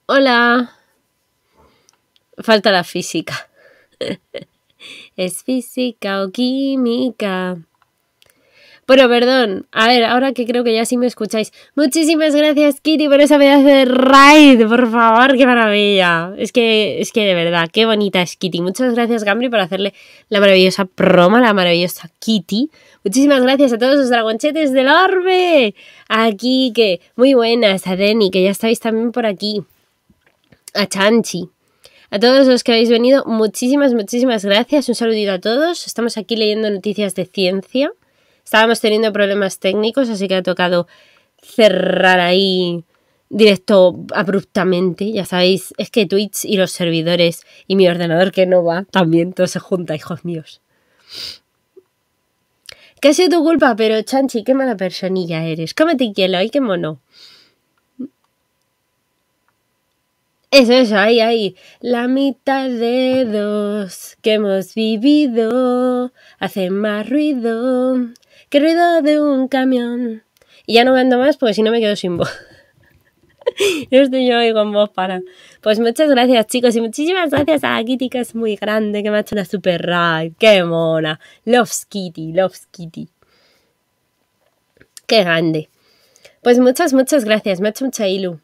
Hola. Falta la física. ¿Es física o química? Bueno, perdón. A ver, ahora que creo que ya sí me escucháis. Muchísimas gracias, Kitty, por esa pedazo de raid. Por favor, qué maravilla. Es que de verdad, qué bonita es Kitty. Muchas gracias, Gambri, por hacerle la maravillosa promo, la maravillosa Kitty. Muchísimas gracias a todos los dragonchetes del orbe. Aquí, que muy buenas. A Denny, que ya estáis también por aquí. A Chanchi. A todos los que habéis venido, muchísimas gracias. Un saludito a todos. Estamos aquí leyendo noticias de ciencia. Estábamos teniendo problemas técnicos, así que ha tocado cerrar ahí directo abruptamente. Ya sabéis, es que Twitch y los servidores y mi ordenador que no va, también todo se junta, hijos míos. Que ha sido tu culpa, pero Chanchi, qué mala personilla eres. Cómete hielo, ay, qué mono. Eso, ahí. La mitad de dos que hemos vivido hace más ruido que el ruido de un camión. Y ya no canto más porque si no me quedo sin voz. No estoy yo ahí con voz para. Pues muchas gracias, chicos, y muchísimas gracias a la Kitty, que es muy grande, que me ha hecho una super raid. ¡Qué mona! Loves Kitty. ¡Qué grande! Pues muchas gracias, me ha hecho mucha ilu.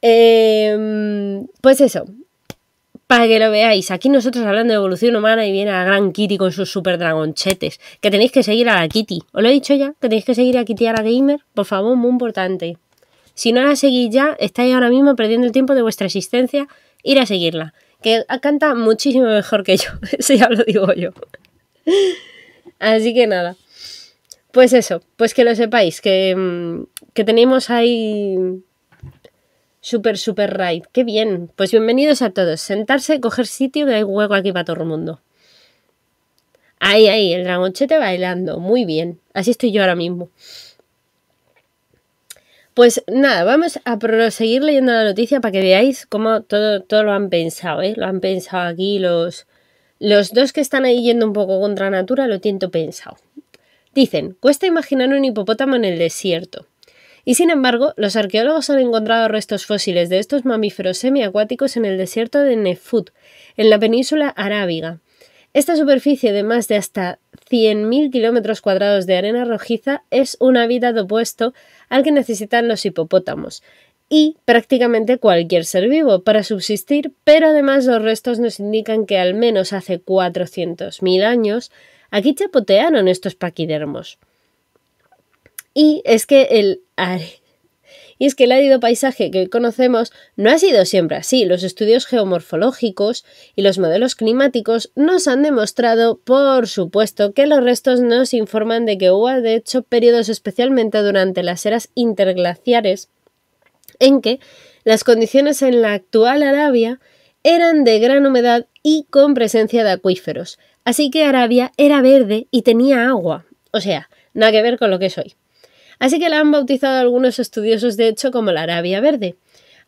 Pues eso, para que lo veáis, aquí nosotros hablando de evolución humana y viene a la gran Kitty con sus super dragonchetes, que tenéis que seguir a la Kitty. ¿Os lo he dicho ya? Que tenéis que seguir a Kitty a la Gamer, por favor, muy importante. Si no la seguís ya, estáis ahora mismo perdiendo el tiempo de vuestra existencia, ir a seguirla, que canta muchísimo mejor que yo, eso ya lo digo yo. Así que nada, pues eso, pues que lo sepáis, que tenemos ahí super raid. ¡Qué bien! Pues bienvenidos a todos. Sentarse, coger sitio, que hay hueco aquí para todo el mundo. Ahí, el dragonchete bailando. Muy bien. Así estoy yo ahora mismo. Pues nada, vamos a proseguir leyendo la noticia para que veáis cómo todo lo han pensado, ¿eh? Lo han pensado aquí los dos que están ahí yendo un poco contra natura, lo tienen pensado. Dicen, cuesta imaginar un hipopótamo en el desierto. Y sin embargo, los arqueólogos han encontrado restos fósiles de estos mamíferos semiacuáticos en el desierto de Nefut, en la península arábiga. Esta superficie de más de hasta 100.000 kilómetros cuadrados de arena rojiza es un hábitat opuesto al que necesitan los hipopótamos y prácticamente cualquier ser vivo para subsistir, pero además los restos nos indican que al menos hace 400.000 años aquí chapotearon estos paquidermos. Y es que el árido paisaje que hoy conocemos no ha sido siempre así. Los estudios geomorfológicos y los modelos climáticos nos han demostrado, por supuesto, que los restos nos informan de que hubo, de hecho, periodos especialmente durante las eras interglaciares en que las condiciones en la actual Arabia eran de gran humedad y con presencia de acuíferos. Así que Arabia era verde y tenía agua. O sea, nada que ver con lo que es hoy. Así que la han bautizado algunos estudiosos, de hecho, como la Arabia Verde.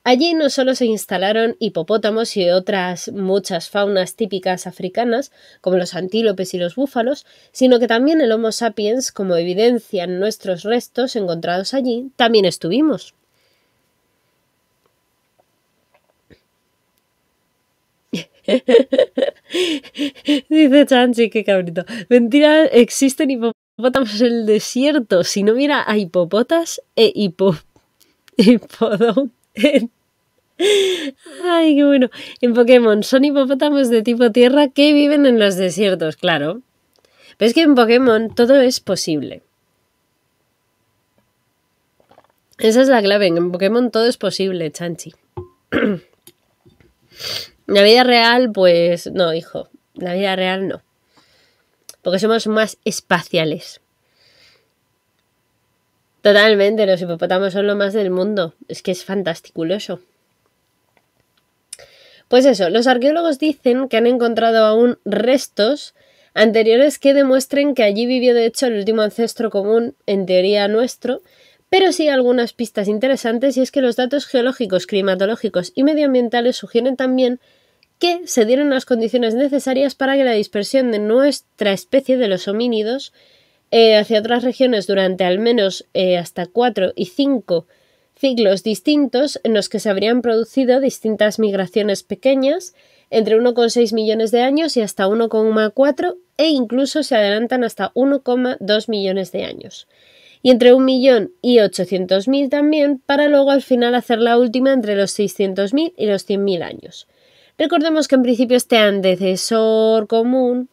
Allí no solo se instalaron hipopótamos y otras muchas faunas típicas africanas, como los antílopes y los búfalos, sino que también el Homo sapiens, como evidencian nuestros restos encontrados allí, también estuvimos. Dice Chanchi, qué cabrito. Mentira, existen hipopótamos en el desierto. Si no, mira a hipopótas e hipodón. Ay, qué bueno. En Pokémon son hipopótamos de tipo tierra que viven en los desiertos, claro. Pero es que en Pokémon todo es posible. Esa es la clave. En Pokémon todo es posible, Chanchi. En la vida real, pues no, hijo. En la vida real no. Porque somos más espaciales. Totalmente, los hipopótamos son lo más del mundo. Es que es fantasticuloso. Pues eso, los arqueólogos dicen que han encontrado aún restos anteriores que demuestren que allí vivió de hecho el último ancestro común, en teoría nuestro, pero sí algunas pistas interesantes, y es que los datos geológicos, climatológicos y medioambientales sugieren también que se dieron las condiciones necesarias para que la dispersión de nuestra especie de los homínidos hacia otras regiones durante al menos hasta 4 y 5 ciclos distintos en los que se habrían producido distintas migraciones pequeñas entre 1,6 millones de años y hasta 1,4 e incluso se adelantan hasta 1,2 millones de años. Y entre 1.800.000 también, para luego al final hacer la última entre los 600.000 y los 100.000 años. Recordemos que en principio este antecesor común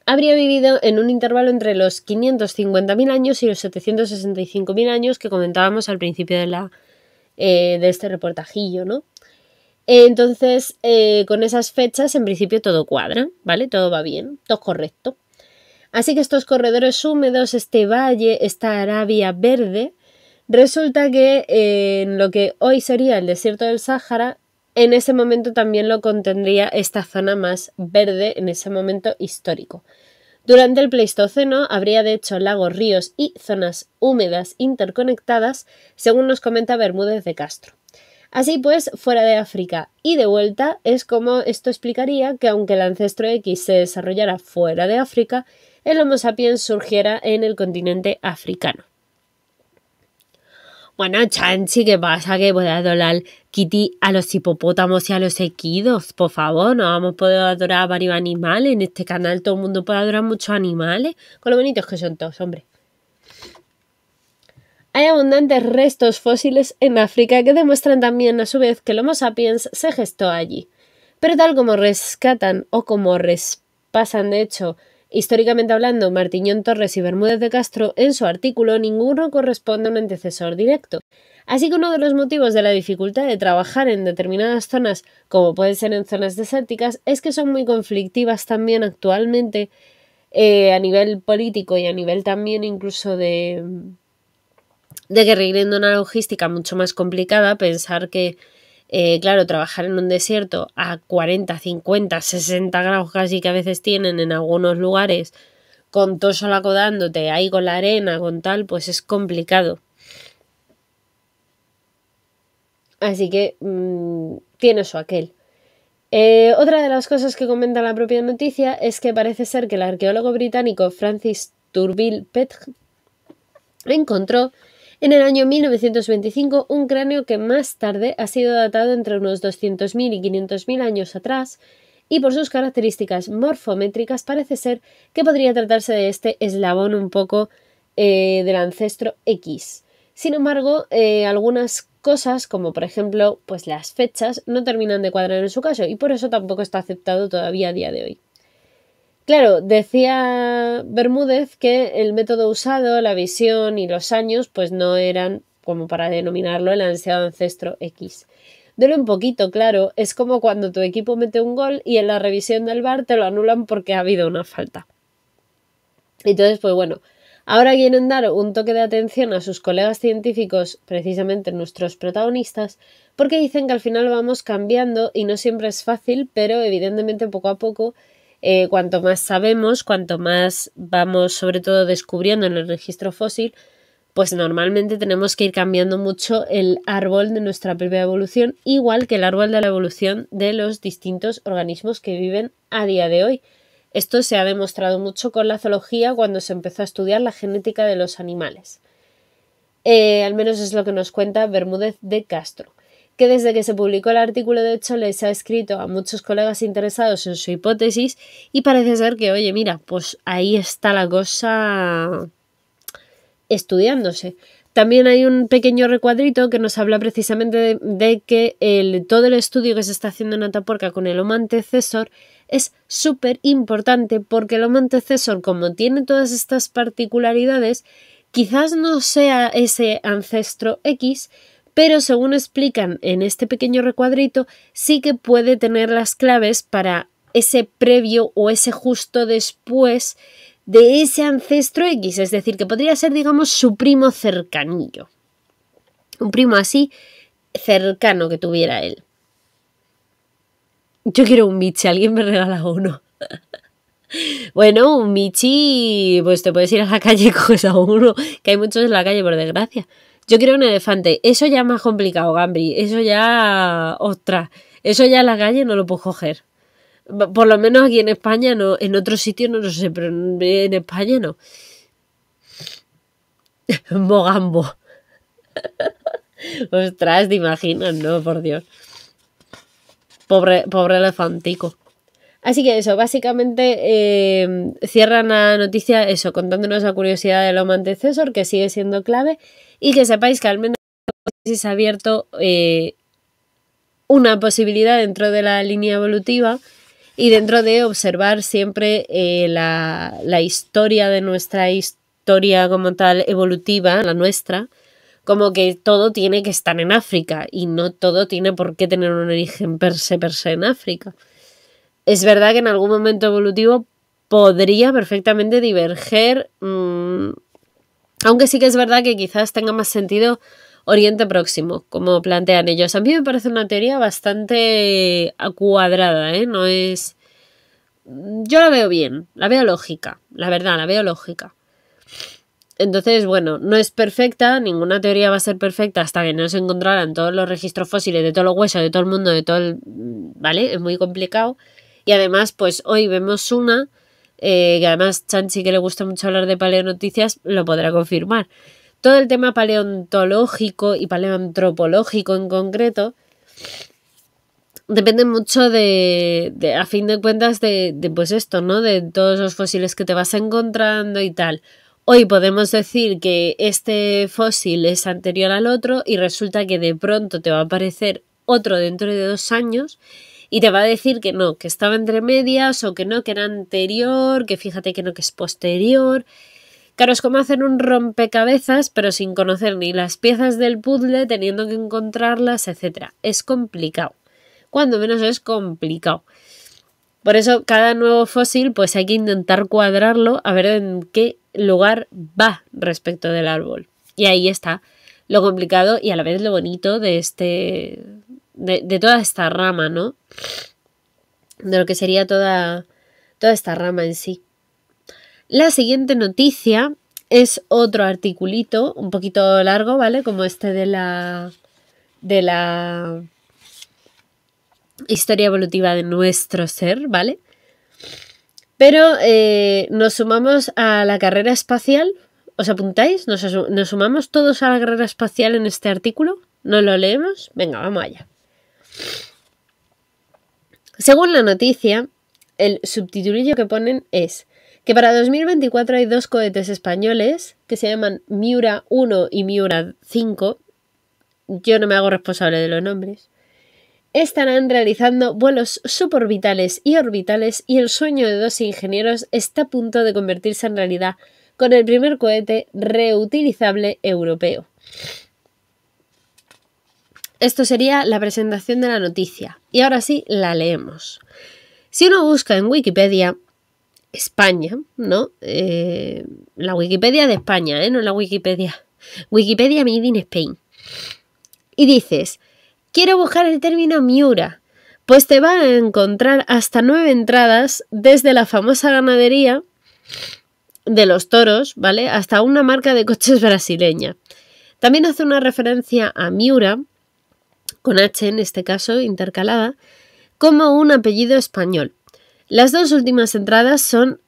habría vivido en un intervalo entre los 550.000 años y los 765.000 años que comentábamos al principio de este reportajillo, ¿no? Entonces, con esas fechas, en principio todo cuadra, ¿vale? Todo va bien, todo correcto. Así que estos corredores húmedos, este valle, esta Arabia verde, resulta que en lo que hoy sería el desierto del Sáhara, en ese momento también lo contendría esta zona más verde en ese momento histórico. Durante el Pleistoceno habría de hecho lagos, ríos y zonas húmedas interconectadas, según nos comenta Bermúdez de Castro. Así pues, fuera de África y de vuelta es como esto explicaría que aunque el ancestro X se desarrollara fuera de África, el Homo sapiens surgiera en el continente africano. Bueno, Chanchi, ¿qué pasa? Que puede adorar Kitty a los hipopótamos y a los equidos, por favor, no vamos a poder adorar a varios animales. En este canal todo el mundo puede adorar muchos animales, con lo bonitos que son todos, hombre. Hay abundantes restos fósiles en África que demuestran también a su vez que el Homo sapiens se gestó allí. Pero tal como rescatan o como pasan de hecho históricamente hablando Martiñón Torres y Bermúdez de Castro en su artículo, ninguno corresponde a un antecesor directo. Así que uno de los motivos de la dificultad de trabajar en determinadas zonas, como pueden ser en zonas desérticas, es que son muy conflictivas también actualmente a nivel político y a nivel también incluso de que requieren una logística mucho más complicada. Pensar que, claro, trabajar en un desierto a 40, 50, 60 grados casi que a veces tienen en algunos lugares, con todo solaco dándote, ahí con la arena, con tal, pues es complicado. Así que tiene su aquel. Otra de las cosas que comenta la propia noticia es que parece ser que el arqueólogo británico Francis Turville Pettigrew encontró en el año 1925 un cráneo que más tarde ha sido datado entre unos 200.000 y 500.000 años atrás, y por sus características morfométricas parece ser que podría tratarse de este eslabón un poco del ancestro X. Sin embargo, algunas cosas, como por ejemplo pues las fechas, no terminan de cuadrar en su caso, y por eso tampoco está aceptado todavía a día de hoy. Claro, decía Bermúdez que el método usado, la visión y los años, pues no eran como para denominarlo el ansiado ancestro X. Duele un poquito, claro, es como cuando tu equipo mete un gol y en la revisión del VAR te lo anulan porque ha habido una falta. Entonces, pues bueno, ahora quieren dar un toque de atención a sus colegas científicos, precisamente nuestros protagonistas, porque dicen que al final vamos cambiando y no siempre es fácil, pero evidentemente poco a poco, cuanto más sabemos, cuanto más vamos sobre todo descubriendo en el registro fósil, pues normalmente tenemos que ir cambiando mucho el árbol de nuestra propia evolución, igual que el árbol de la evolución de los distintos organismos que viven a día de hoy. Esto se ha demostrado mucho con la zoología cuando se empezó a estudiar la genética de los animales. Al menos es lo que nos cuenta Bermúdez de Castro, que desde que se publicó el artículo de hecho les ha escrito a muchos colegas interesados en su hipótesis y parece ser que, oye, mira, pues ahí está la cosa estudiándose. También hay un pequeño recuadrito que nos habla precisamente de que todo el estudio que se está haciendo en Atapuerca con el Homo antecesor es súper importante, porque el Homo antecesor, como tiene todas estas particularidades, quizás no sea ese ancestro X, pero según explican en este pequeño recuadrito, sí que puede tener las claves para ese previo o ese justo después de ese ancestro X, es decir, que podría ser, digamos, su primo cercanillo. Un primo así cercano que tuviera él. Yo quiero un biche, alguien me regala uno. Bueno, un Michi, pues te puedes ir a la calle y coges a uno, que hay muchos en la calle, por desgracia. Yo quiero un elefante. Eso ya es más complicado, Gambri. Eso ya... Ostras. Eso ya en la calle no lo puedo coger. Por lo menos aquí en España no. En otros sitios no lo sé, pero en España no. Mogambo. Ostras, te imaginas, no, por Dios. Pobre elefantico. Así que eso, básicamente cierran la noticia eso, contándonos la curiosidad del Homo antecesor, que sigue siendo clave, y que sepáis que al menos se ha abierto una posibilidad dentro de la línea evolutiva y dentro de observar siempre la historia de nuestra historia como tal evolutiva, la nuestra, como que todo tiene que estar en África y no todo tiene por qué tener un origen per se en África. Es verdad que en algún momento evolutivo podría perfectamente diverger, aunque sí que es verdad que quizás tenga más sentido Oriente Próximo, como plantean ellos. A mí me parece una teoría bastante cuadrada, ¿eh? No es... Yo la veo bien, la veo lógica, la verdad, la veo lógica. Entonces, bueno, no es perfecta, ninguna teoría va a ser perfecta hasta que no se encontraran todos los registros fósiles de todos los huesos, de todo el mundo, de todo el... ¿Vale? Es muy complicado. Y además, pues hoy vemos una, que además Chanchi, que le gusta mucho hablar de paleonoticias, lo podrá confirmar. Todo el tema paleontológico y paleoantropológico en concreto depende mucho a fin de cuentas, de pues esto, ¿no? De todos los fósiles que te vas encontrando y tal. Hoy podemos decir que este fósil es anterior al otro y resulta que de pronto te va a aparecer otro dentro de 2 años y te va a decir que no, que estaba entre medias o que no, que era anterior, que fíjate que no, que es posterior. Claro, es como hacer un rompecabezas, pero sin conocer ni las piezas del puzzle, teniendo que encontrarlas, etc. Es complicado. Cuando menos es complicado. Por eso cada nuevo fósil pues hay que intentar cuadrarlo a ver en qué lugar va respecto del árbol. Y ahí está lo complicado y a la vez lo bonito de de toda esta rama, ¿no? De lo que sería toda esta rama en sí. La siguiente noticia es otro articulito un poquito largo, ¿vale? Como este de la historia evolutiva de nuestro ser, ¿vale? Pero nos sumamos a la carrera espacial. ¿Os apuntáis? ¿Nos sumamos todos a la carrera espacial en este artículo? ¿No lo leemos? Venga, vamos allá. Según la noticia, el subtitulillo que ponen es que para 2024 hay 2 cohetes españoles que se llaman Miura 1 y Miura 5. Yo no me hago responsable de los nombres. Estarán realizando vuelos suborbitales y orbitales y el sueño de 2 ingenieros está a punto de convertirse en realidad con el primer cohete reutilizable europeo. Esto sería la presentación de la noticia y ahora sí la leemos. Si uno busca en Wikipedia España, ¿no? La Wikipedia de España, no la Wikipedia Made in Spain. Y dices, quiero buscar el término Miura, pues te va a encontrar hasta 9 entradas desde la famosa ganadería de los toros, ¿vale? Hasta una marca de coches brasileña. También hace una referencia a Miura, con H en este caso, intercalada, como un apellido español. Las 2 últimas entradas son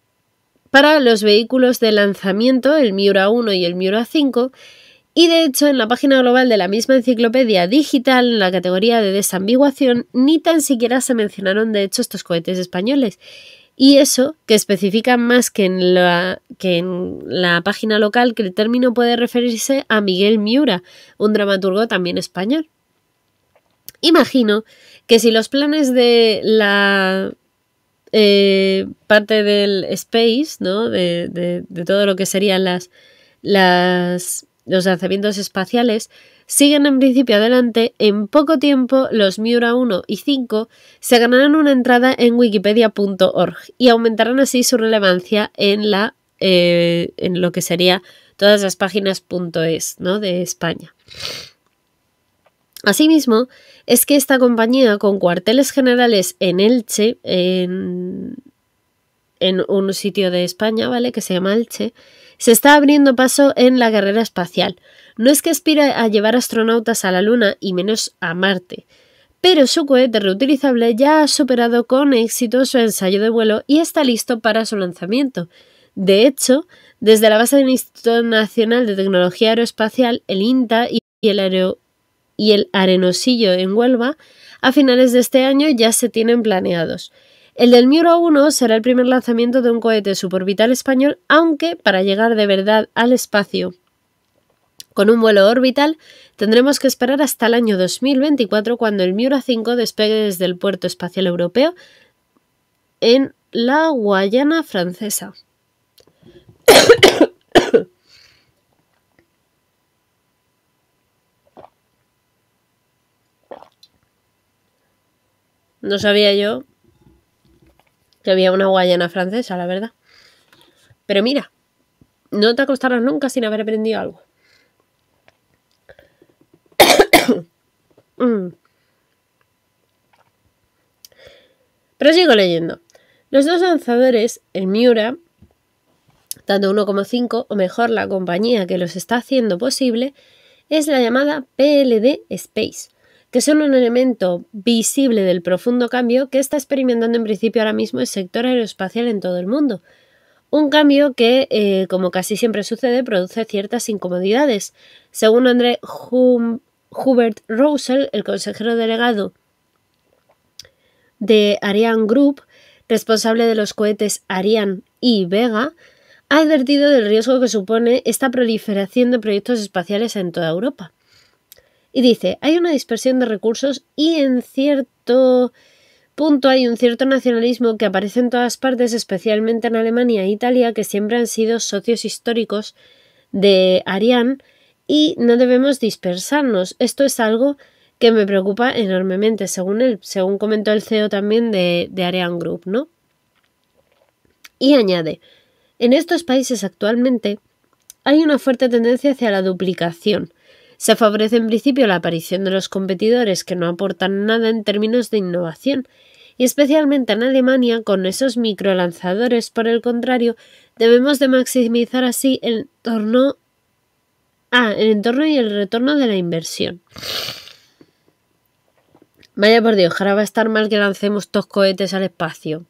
para los vehículos de lanzamiento, el Miura 1 y el Miura 5, y de hecho en la página global de la misma enciclopedia digital, en la categoría de desambiguación, ni tan siquiera se mencionaron de hecho estos cohetes españoles. Y eso, que especifican más que en la página local, que el término puede referirse a Miguel Miura, un dramaturgo también español. Imagino que si los planes de la parte del space, ¿no? de todo lo que serían los lanzamientos espaciales, siguen en principio adelante, en poco tiempo los Miura 1 y 5 se ganarán una entrada en wikipedia.org y aumentarán así su relevancia en lo que sería todas las páginas .es, ¿no? de España. Asimismo, es que esta compañía, con cuarteles generales en Elche, en en un sitio de España, ¿vale? Que se llama Elche, se está abriendo paso en la carrera espacial. No es que aspire a llevar astronautas a la Luna y menos a Marte, pero su cohete reutilizable ya ha superado con éxito su ensayo de vuelo y está listo para su lanzamiento. De hecho, desde la base del Instituto Nacional de Tecnología Aeroespacial, el INTA y el Arenosillo en Huelva, a finales de este año ya se tienen planeados. El del Miura 1 será el primer lanzamiento de un cohete suborbital español, aunque para llegar de verdad al espacio con un vuelo orbital tendremos que esperar hasta el año 2024, cuando el Miura 5 despegue desde el Puerto Espacial Europeo en la Guayana Francesa. No sabía yo que había una Guayana Francesa, la verdad. Pero mira, no te acostarás nunca sin haber aprendido algo. Pero sigo leyendo. Los dos lanzadores, el Miura, tanto 1 como 5, o mejor, la compañía que los está haciendo posible, es la llamada PLD Space, que son un elemento visible del profundo cambio que está experimentando en principio ahora mismo el sector aeroespacial en todo el mundo. Un cambio que, como casi siempre sucede, produce ciertas incomodidades. Según André Hubert Roussel, el consejero delegado de Ariane Group, responsable de los cohetes Ariane y Vega, ha advertido del riesgo que supone esta proliferación de proyectos espaciales en toda Europa. Y dice, hay una dispersión de recursos y en cierto punto hay un cierto nacionalismo que aparece en todas partes, especialmente en Alemania e Italia, que siempre han sido socios históricos de Ariane, y no debemos dispersarnos. Esto es algo que me preocupa enormemente, según comentó el CEO también de Ariane Group, ¿no? Y añade, en estos países actualmente hay una fuerte tendencia hacia la duplicación. Se favorece en principio la aparición de los competidores que no aportan nada en términos de innovación, y especialmente en Alemania, con esos microlanzadores, por el contrario, debemos de maximizar así el entorno y el retorno de la inversión. Vaya por Dios, ahora va a estar mal que lancemos dos cohetes al espacio.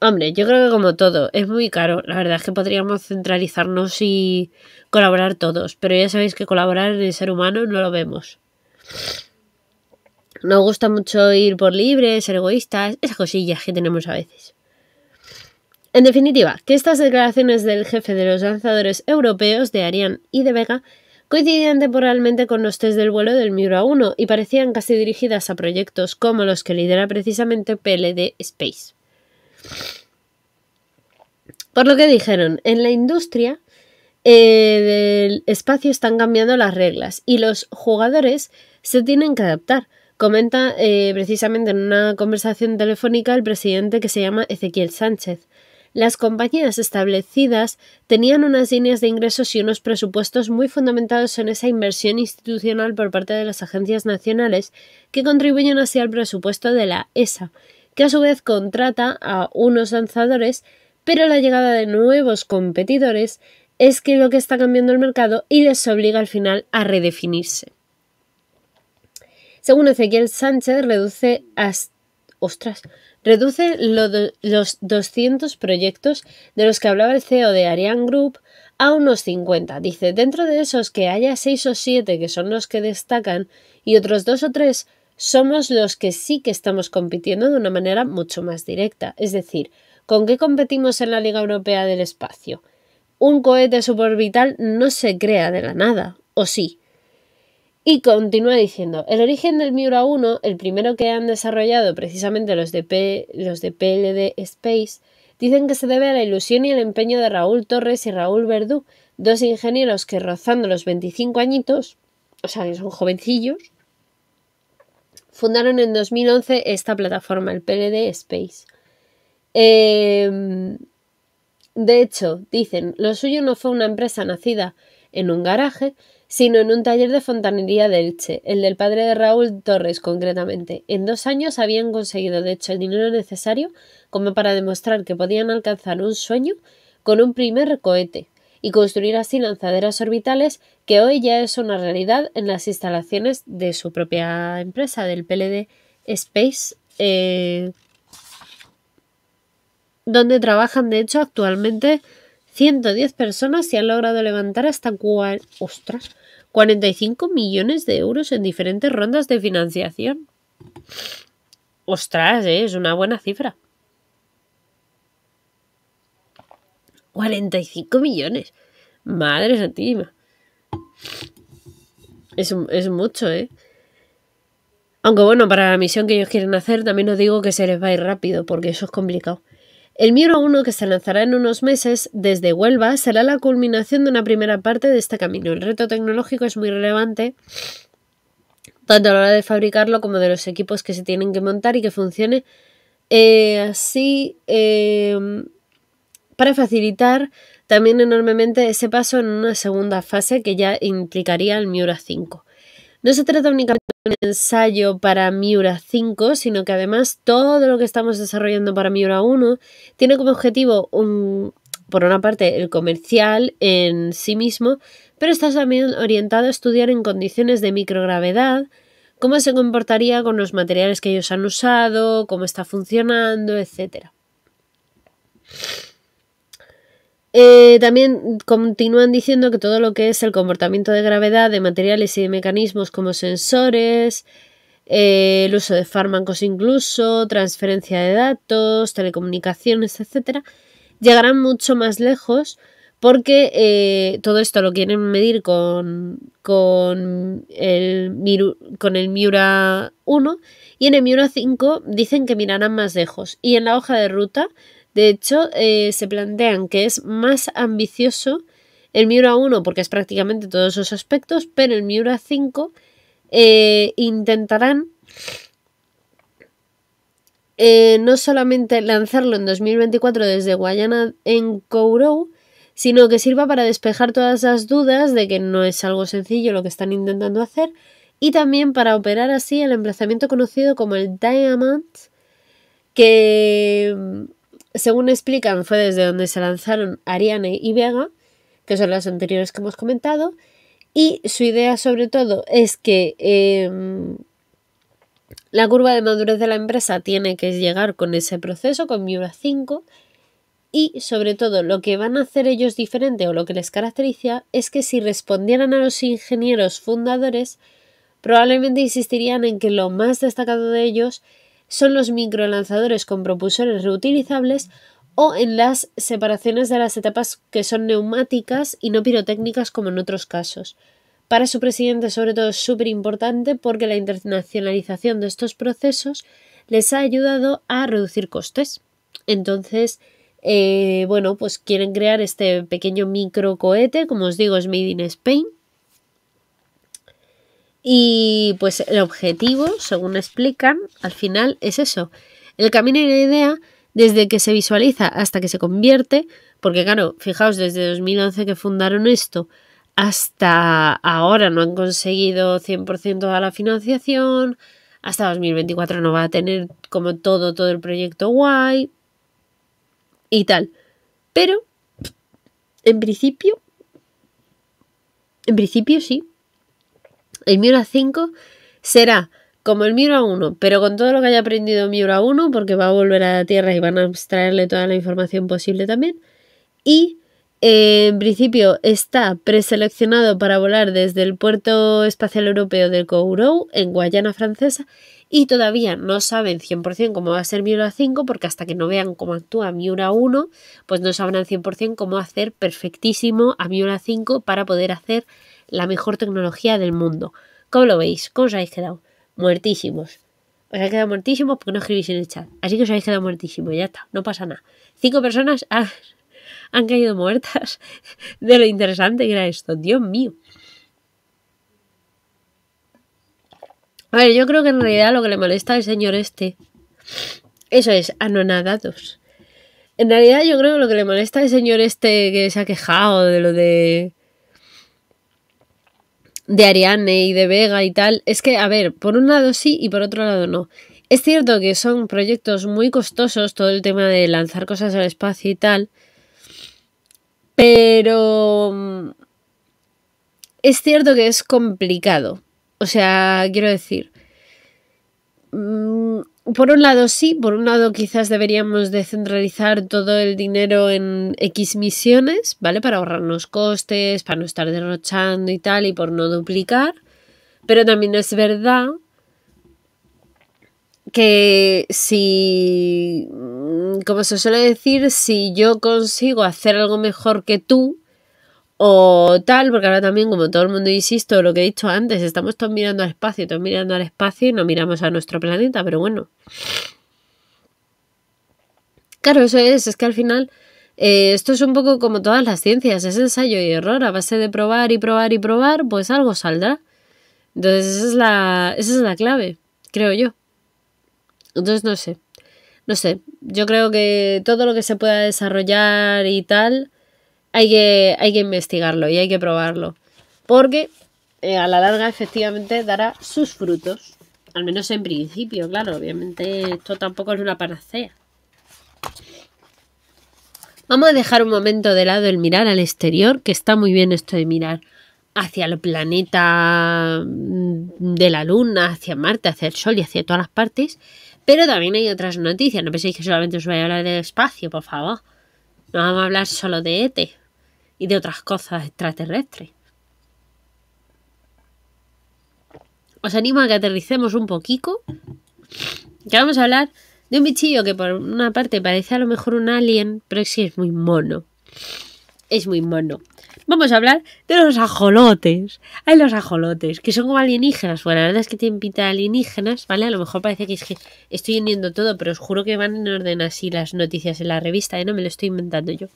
Hombre, yo creo que como todo, es muy caro. La verdad es que podríamos centralizarnos y colaborar todos, pero ya sabéis que colaborar en el ser humano no lo vemos. Nos gusta mucho ir por libre, ser egoístas, esas cosillas que tenemos a veces. En definitiva, que estas declaraciones del jefe de los lanzadores europeos de Ariane y de Vega coincidían temporalmente con los test del vuelo del Miura 1 y parecían casi dirigidas a proyectos como los que lidera precisamente PLD Space. Por lo que dijeron, en la industria del espacio están cambiando las reglas y los jugadores se tienen que adaptar. Comenta precisamente en una conversación telefónica el presidente, que se llama Ezequiel Sánchez. Las compañías establecidas tenían unas líneas de ingresos y unos presupuestos muy fundamentados en esa inversión institucional por parte de las agencias nacionales, que contribuyen así al presupuesto de la ESA, que a su vez contrata a unos lanzadores, pero la llegada de nuevos competidores es que lo que está cambiando el mercado y les obliga al final a redefinirse. Según Ezequiel Sánchez, reduce los 200 proyectos de los que hablaba el CEO de Ariane Group a unos 50. Dice, dentro de esos que haya 6 o 7 que son los que destacan y otros 2 o 3 somos los que sí que estamos compitiendo de una manera mucho más directa. Es decir, ¿con qué competimos en la Liga Europea del Espacio? Un cohete suborbital no se crea de la nada, ¿o sí? Y continúa diciendo, el origen del Miura 1, el primero que han desarrollado precisamente los de PLD Space, dicen que se debe a la ilusión y el empeño de Raúl Torres y Raúl Verdú, dos ingenieros que, rozando los 25 añitos, o sea que son jovencillos, fundaron en 2011 esta plataforma, el PLD Space. De hecho, dicen, lo suyo no fue una empresa nacida en un garaje, sino en un taller de fontanería de Elche, el del padre de Raúl Torres concretamente. En 2 años habían conseguido de hecho el dinero necesario como para demostrar que podían alcanzar un sueño con un primer cohete y construir así lanzaderas orbitales, que hoy ya es una realidad en las instalaciones de su propia empresa, del PLD Space, donde trabajan de hecho actualmente 110 personas y han logrado levantar hasta 45 millones de euros en diferentes rondas de financiación. Ostras, es una buena cifra. 45 millones. Madre santísima. Es mucho, ¿eh? Aunque bueno, para la misión que ellos quieren hacer, también os digo que se les va a ir rápido, porque eso es complicado. El Miura 1, que se lanzará en unos meses desde Huelva, será la culminación de una primera parte de este camino. El reto tecnológico es muy relevante, tanto a la hora de fabricarlo como de los equipos que se tienen que montar y que funcione así para facilitar también enormemente ese paso en una segunda fase que ya implicaría el Miura 5. No se trata únicamente de un ensayo para Miura 5, sino que además todo lo que estamos desarrollando para Miura 1 tiene como objetivo, por una parte, el comercial en sí mismo, pero está también orientado a estudiar en condiciones de microgravedad cómo se comportaría con los materiales que ellos han usado, cómo está funcionando, etc. También continúan diciendo que todo lo que es el comportamiento de gravedad de materiales y de mecanismos como sensores, el uso de fármacos incluso, transferencia de datos, telecomunicaciones, etc., llegarán mucho más lejos porque todo esto lo quieren medir con el Miura 1 y en el Miura 5 dicen que mirarán más lejos. Y en la hoja de ruta, de hecho, se plantean que es más ambicioso el Miura 1 porque es prácticamente todos esos aspectos, pero el Miura 5 intentarán no solamente lanzarlo en 2024 desde Guayana en Kourou, sino que sirva para despejar todas las dudas de que no es algo sencillo lo que están intentando hacer y también para operar así el emplazamiento conocido como el Diamond, que según explican fue desde donde se lanzaron Ariane y Vega, que son las anteriores que hemos comentado, y su idea sobre todo es que la curva de madurez de la empresa tiene que llegar con ese proceso, con Miura 5, y sobre todo lo que van a hacer ellos diferente o lo que les caracteriza es que si respondieran a los ingenieros fundadores, probablemente insistirían en que lo más destacado de ellos son los microlanzadores con propulsores reutilizables o en las separaciones de las etapas que son neumáticas y no pirotécnicas como en otros casos. Para su presidente, sobre todo, es súper importante porque la internacionalización de estos procesos les ha ayudado a reducir costes. Entonces, bueno, pues quieren crear este pequeño microcohete, como os digo, es Made in Spain. Y pues el objetivo, según explican, al final es eso. El camino y la idea, desde que se visualiza hasta que se convierte, porque claro, fijaos, desde 2011 que fundaron esto, hasta ahora no han conseguido 100% toda la financiación, hasta 2024 no va a tener como todo el proyecto guay y tal. Pero, en principio sí. El Miura 5 será como el Miura 1, pero con todo lo que haya aprendido Miura 1, porque va a volver a la Tierra y van a extraerle toda la información posible también. Y en principio está preseleccionado para volar desde el Puerto Espacial Europeo de Kourou, en Guayana Francesa, y todavía no saben 100% cómo va a ser Miura 5, porque hasta que no vean cómo actúa Miura 1, pues no sabrán 100% cómo hacer perfectísimo a Miura 5 para poder hacer la mejor tecnología del mundo. ¿Cómo lo veis? ¿Cómo os habéis quedado? Muertísimos. Os habéis quedado muertísimos porque no escribís en el chat. Así que os habéis quedado muertísimos, ya está, no pasa nada. 5 personas han caído muertas de lo interesante que era esto. Dios mío. A ver, yo creo que en realidad lo que le molesta al señor este, eso es, anonadados. En realidad yo creo que lo que le molesta al señor este que se ha quejado de lo de de Ariane y de Vega y tal, es que, a ver, por un lado sí y por otro lado no. Es cierto que son proyectos muy costosos, todo el tema de lanzar cosas al espacio y tal, pero es cierto que es complicado. O sea, quiero decir, por un lado sí, por un lado quizás deberíamos descentralizar todo el dinero en X misiones, ¿vale? Para ahorrarnos costes, para no estar derrochando y tal, y por no duplicar. Pero también es verdad que si, como se suele decir, si yo consigo hacer algo mejor que tú, o tal, porque ahora también, como todo el mundo, insisto, lo que he dicho antes, estamos todos mirando al espacio, y no miramos a nuestro planeta, pero bueno. Claro, eso es que al final esto es un poco como todas las ciencias, es ensayo y error, a base de probar y probar y probar, pues algo saldrá. Entonces esa es la clave, creo yo. Entonces no sé, yo creo que todo lo que se pueda desarrollar y tal, hay que investigarlo y hay que probarlo. Porque a la larga efectivamente dará sus frutos. Al menos en principio, claro. Obviamente esto tampoco es una panacea. Vamos a dejar un momento de lado el mirar al exterior, que está muy bien esto de mirar hacia el planeta de la Luna, hacia Marte, hacia el Sol y hacia todas las partes. Pero también hay otras noticias. No penséis que solamente os voy a hablar del espacio, por favor. No vamos a hablar solo de ET y de otras cosas extraterrestres. Os animo a que aterricemos un poquito. Que vamos a hablar de un bichillo que por una parte parece a lo mejor un alien, pero sí es muy mono. Es muy mono. Vamos a hablar de los ajolotes. Hay los ajolotes, que son como alienígenas. Bueno, la verdad es que tienen pinta de alienígenas, ¿vale? A lo mejor parece que es que estoy uniendo todo, pero os juro que van en orden así las noticias en la revista, ¿eh? No me lo estoy inventando yo.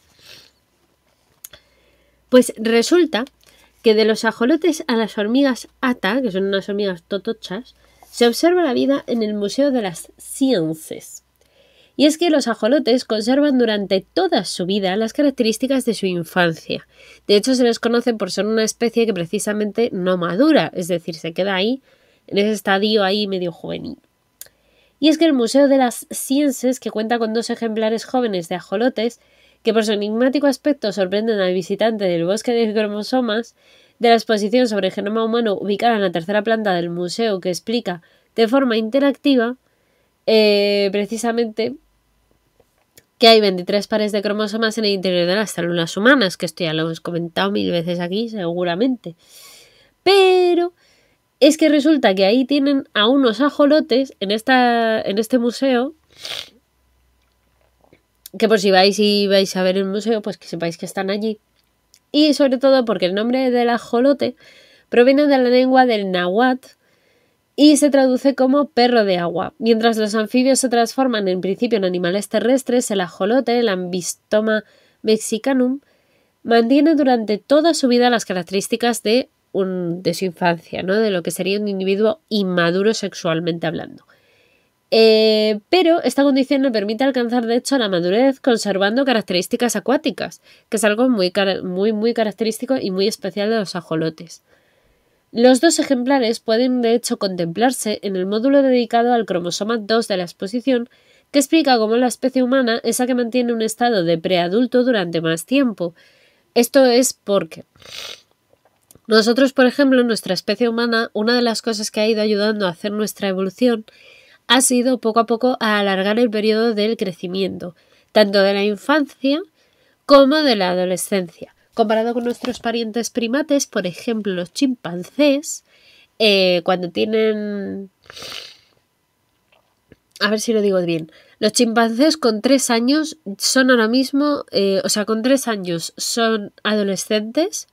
Pues resulta que de los ajolotes a las hormigas ata, que son unas hormigas totochas, se observa la vida en el Museo de las Sciences. Y es que los ajolotes conservan durante toda su vida las características de su infancia. De hecho, se les conoce por ser una especie que precisamente no madura, es decir, se queda ahí, en ese estadio ahí medio juvenil. Y es que el Museo de las Sciences, que cuenta con 2 ejemplares jóvenes de ajolotes, que por su enigmático aspecto sorprenden al visitante del bosque de cromosomas, de la exposición sobre el genoma humano ubicada en la 3ª planta del museo, que explica de forma interactiva precisamente que hay 23 pares de cromosomas en el interior de las células humanas, que esto ya lo hemos comentado 1000 veces aquí, seguramente. Pero es que resulta que ahí tienen a unos ajolotes en este museo, que por si vais a ver el museo, pues que sepáis que están allí. Y sobre todo porque el nombre del ajolote proviene de la lengua del náhuatl y se traduce como perro de agua. Mientras los anfibios se transforman en principio en animales terrestres, el ajolote, el Ambystoma mexicanum, mantiene durante toda su vida las características de su infancia, ¿no? De lo que sería un individuo inmaduro sexualmente hablando. Pero esta condición le permite alcanzar de hecho la madurez conservando características acuáticas, que es algo muy característico y muy especial de los ajolotes. Los 2 ejemplares pueden de hecho contemplarse en el módulo dedicado al cromosoma 2 de la exposición, que explica cómo la especie humana es la que mantiene un estado de preadulto durante más tiempo. Esto es porque nosotros, por ejemplo, nuestra especie humana, una de las cosas que ha ido ayudando a hacer nuestra evolución ha sido poco a poco a alargar el periodo del crecimiento, tanto de la infancia como de la adolescencia. Comparado con nuestros parientes primates, por ejemplo, los chimpancés, cuando tienen... A ver si lo digo bien. Los chimpancés con 3 años son ahora mismo... con 3 años son adolescentes,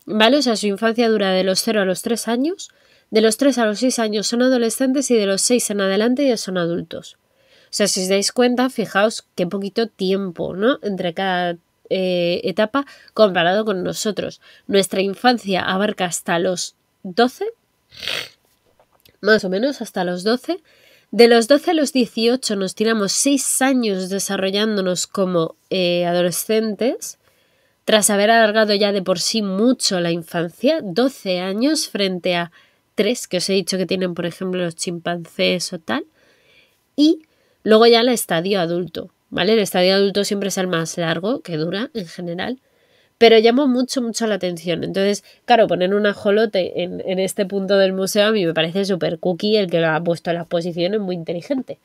¿vale? O sea, su infancia dura de los 0 a los 3 años. De los 3 a los 6 años son adolescentes y de los 6 en adelante ya son adultos. O sea, si os dais cuenta, fijaos qué poquito tiempo, ¿no? Entre cada etapa comparado con nosotros. Nuestra infancia abarca hasta los 12, más o menos hasta los 12. De los 12 a los 18 nos tiramos 6 años desarrollándonos como adolescentes, tras haber alargado ya de por sí mucho la infancia, 12 años frente a 3 que os he dicho que tienen, por ejemplo, los chimpancés o tal, y luego ya el estadio adulto, ¿vale? El estadio adulto siempre es el más largo, que dura en general, pero llamó mucho la atención. Entonces, claro, poner un ajolote en este punto del museo a mí me parece súper cookie, el que lo ha puesto en la exposición es muy inteligente.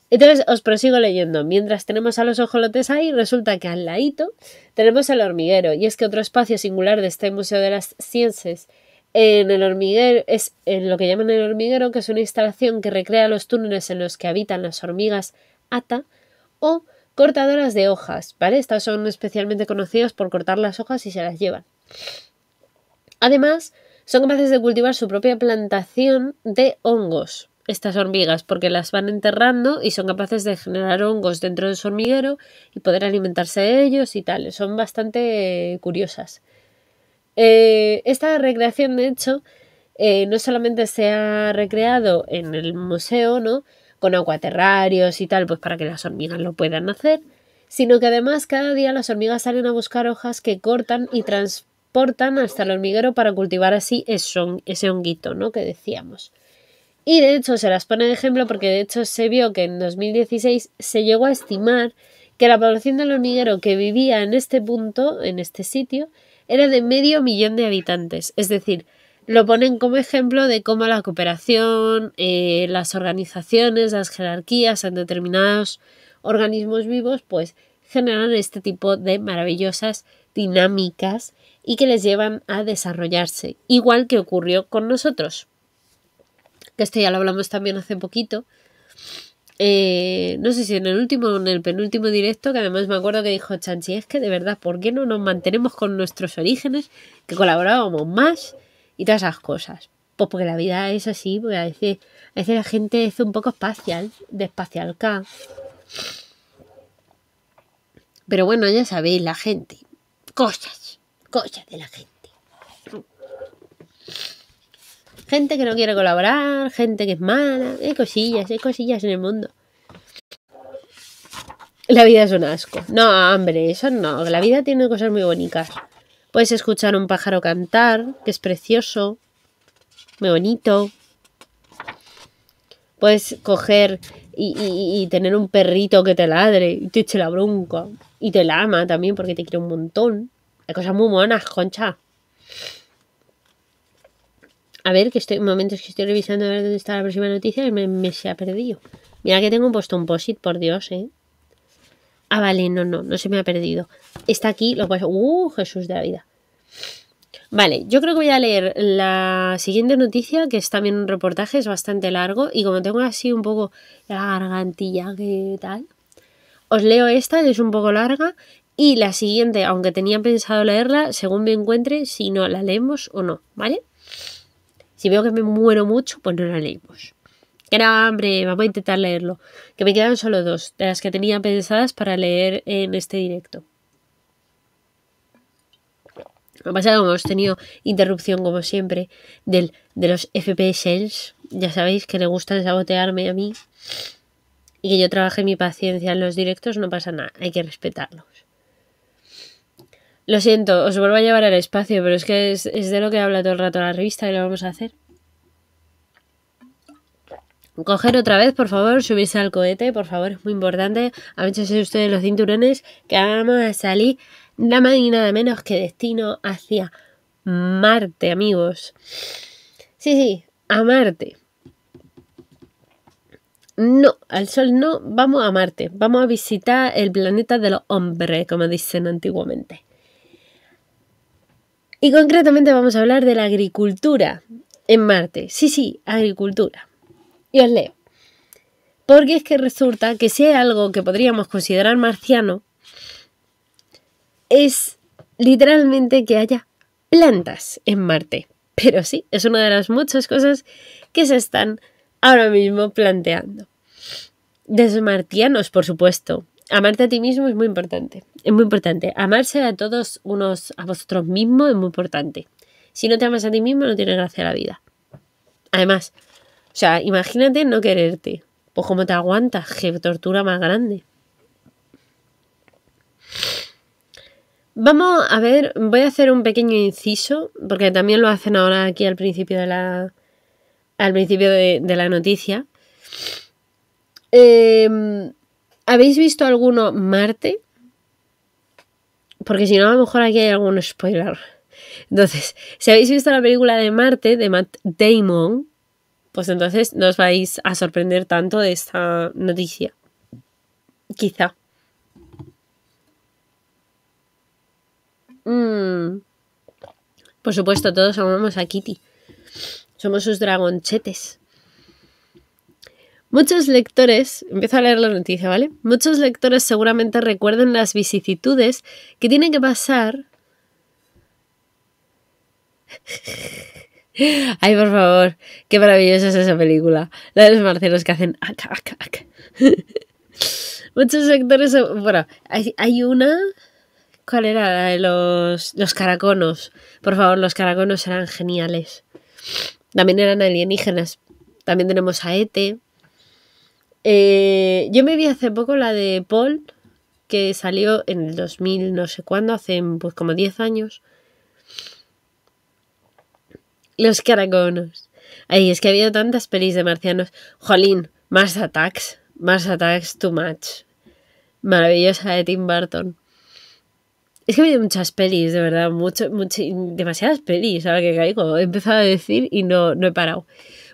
Entonces os prosigo leyendo. Mientras tenemos a los ajolotes ahí, resulta que al ladito tenemos el hormiguero. Y es que otro espacio singular de este Museo de las Ciencias en el hormiguero es en lo que llaman el hormiguero, que es una instalación que recrea los túneles en los que habitan las hormigas ata o cortadoras de hojas, ¿vale? Estas son especialmente conocidas por cortar las hojas y se las llevan. Además, son capaces de cultivar su propia plantación de hongos, estas hormigas, porque las van enterrando y son capaces de generar hongos dentro de su hormiguero y poder alimentarse de ellos y tal. Son bastante curiosas. Esta recreación, de hecho, no solamente se ha recreado en el museo, ¿no?, con acuaterrarios y tal, pues para que las hormigas lo puedan hacer, sino que además cada día las hormigas salen a buscar hojas que cortan y transportan hasta el hormiguero para cultivar así ese honguito, ¿no?, que decíamos. Y de hecho se las pone de ejemplo porque de hecho se vio que en 2016 se llegó a estimar que la población del hormiguero que vivía en este punto, en este sitio, era de 500.000 de habitantes. Es decir, lo ponen como ejemplo de cómo la cooperación, las organizaciones, las jerarquías en determinados organismos vivos, pues generan este tipo de maravillosas dinámicas y que les llevan a desarrollarse, igual que ocurrió con nosotros. Que esto ya lo hablamos también hace poquito. No sé si en el último o en el penúltimo directo, que además me acuerdo que dijo Chanchi, es que de verdad, ¿por qué no nos mantenemos con nuestros orígenes, que colaborábamos más y todas esas cosas? Pues porque la vida es así, porque a veces la gente es un poco espacial, de espacial K. Pero bueno, ya sabéis, la gente, cosas de la gente. Gente que no quiere colaborar, gente que es mala, hay cosillas en el mundo. La vida es un asco. No, hombre, eso no. La vida tiene cosas muy bonitas. Puedes escuchar un pájaro cantar, que es precioso, muy bonito. Puedes coger y tener un perrito que te ladre y te eche la bronca. Y te la ama también porque te quiere un montón. Hay cosas muy monas, concha. A ver, que estoy momentos que estoy revisando a ver dónde está la próxima noticia y me se ha perdido. Mira que tengo puesto un post-it, por Dios, ¿eh? Ah, vale, no se me ha perdido. Está aquí, lo puedo... Jesús de la vida. Vale, yo creo que voy a leer la siguiente noticia, que es también un reportaje, es bastante largo, y como tengo así un poco la gargantilla, que tal, os leo esta, que es un poco larga, y la siguiente, aunque tenía pensado leerla, según me encuentre, si no la leemos o no, ¿vale? Si veo que me muero mucho, pues no la leemos. Que no, hombre, vamos a intentar leerlo. Que me quedan solo 2 de las que tenía pensadas para leer en este directo. Lo que pasa es que hemos tenido interrupción, como siempre, de los FPS. Ya sabéis que le gustan sabotearme a mí. Y que yo trabaje mi paciencia en los directos, no pasa nada. Hay que respetarlos. Lo siento, os vuelvo a llevar al espacio, pero es que es de lo que habla todo el rato la revista y lo vamos a hacer. Coger otra vez, por favor, subirse al cohete, por favor, es muy importante. Abróchense ustedes los cinturones, que vamos a salir nada más y nada menos que destino hacia Marte, amigos. Sí, a Marte. No, al Sol no, vamos a Marte. Vamos a visitar el planeta de los hombres, como dicen antiguamente. Y concretamente vamos a hablar de la agricultura en Marte. Sí, agricultura. Y os leo. Porque es que resulta que si hay algo que podríamos considerar marciano, es literalmente que haya plantas en Marte. Pero sí, es una de las muchas cosas que se están ahora mismo planteando. Desde martianos, por supuesto. Amarte a ti mismo es muy importante. Es muy importante. Amarse a todos a vosotros mismos es muy importante. Si no te amas a ti mismo, no tiene gracia la vida. Además, o sea, imagínate no quererte. Pues cómo te aguantas, qué tortura más grande. Vamos a ver, voy a hacer un pequeño inciso, porque también lo hacen ahora aquí al principio de la noticia. ¿Habéis visto alguno Marte? Porque si no, a lo mejor aquí hay algún spoiler. Entonces, si habéis visto la película de Marte, de Matt Damon, pues entonces no os vais a sorprender tanto de esta noticia. Quizá. Por supuesto, todos amamos a Kitty. Somos sus dragonchetes. Muchos lectores, empiezo a leer la noticia, ¿vale? Muchos lectores seguramente recuerden las vicisitudes que tienen que pasar. Ay, por favor, qué maravillosa es esa película. La de los marceros que hacen aca, aca, aca. Muchos lectores, bueno, hay una. ¿Cuál era? La de los caraconos. Por favor, los caraconos eran geniales. También eran alienígenas. También tenemos a E.T. Yo me vi hace poco la de Paul, que salió en el 2000, no sé cuándo, hace pues como 10 años. Los caraconos. Ay, es que ha habido tantas pelis de marcianos. Jolín, Mars Attacks, too much. Maravillosa de Tim Burton. Es que ha habido muchas pelis, de verdad, demasiadas pelis, ahora que caigo. He empezado a decir y no he parado.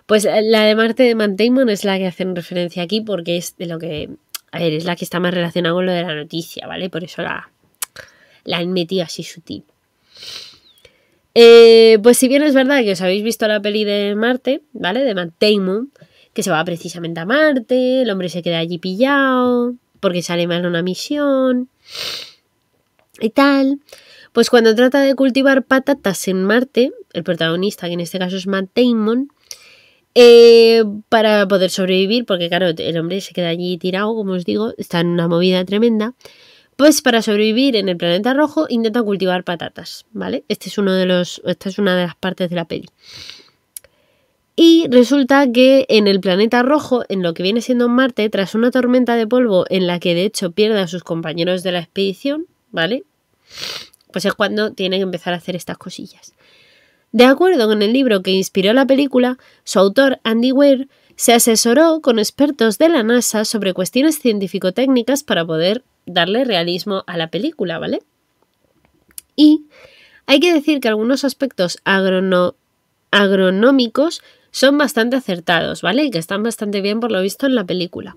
Pues la de Marte de Matt Damon es la que hacen referencia aquí porque es de lo que... A ver, es la que está más relacionada con lo de la noticia, ¿vale? Por eso la han metido así sutil. Pues si bien es verdad que os habéis visto la peli de Marte, ¿vale? De Matt Damon, que se va precisamente a Marte, el hombre se queda allí pillado porque sale mal una misión y tal. Pues cuando trata de cultivar patatas en Marte, el protagonista, que en este caso es Matt Damon, para poder sobrevivir, porque claro, el hombre se queda allí tirado, como os digo, está en una movida tremenda. Pues para sobrevivir en el planeta rojo intenta cultivar patatas, ¿vale? Esta es una de las partes de la peli. Y resulta que en el planeta rojo, en lo que viene siendo Marte, tras una tormenta de polvo en la que de hecho pierde a sus compañeros de la expedición, ¿vale? Pues es cuando tiene que empezar a hacer estas cosillas. De acuerdo con el libro que inspiró la película, su autor, Andy Weir, se asesoró con expertos de la NASA sobre cuestiones científico-técnicas para poder darle realismo a la película, ¿vale? Y hay que decir que algunos aspectos agronómicos son bastante acertados, ¿vale? Y que están bastante bien por lo visto en la película.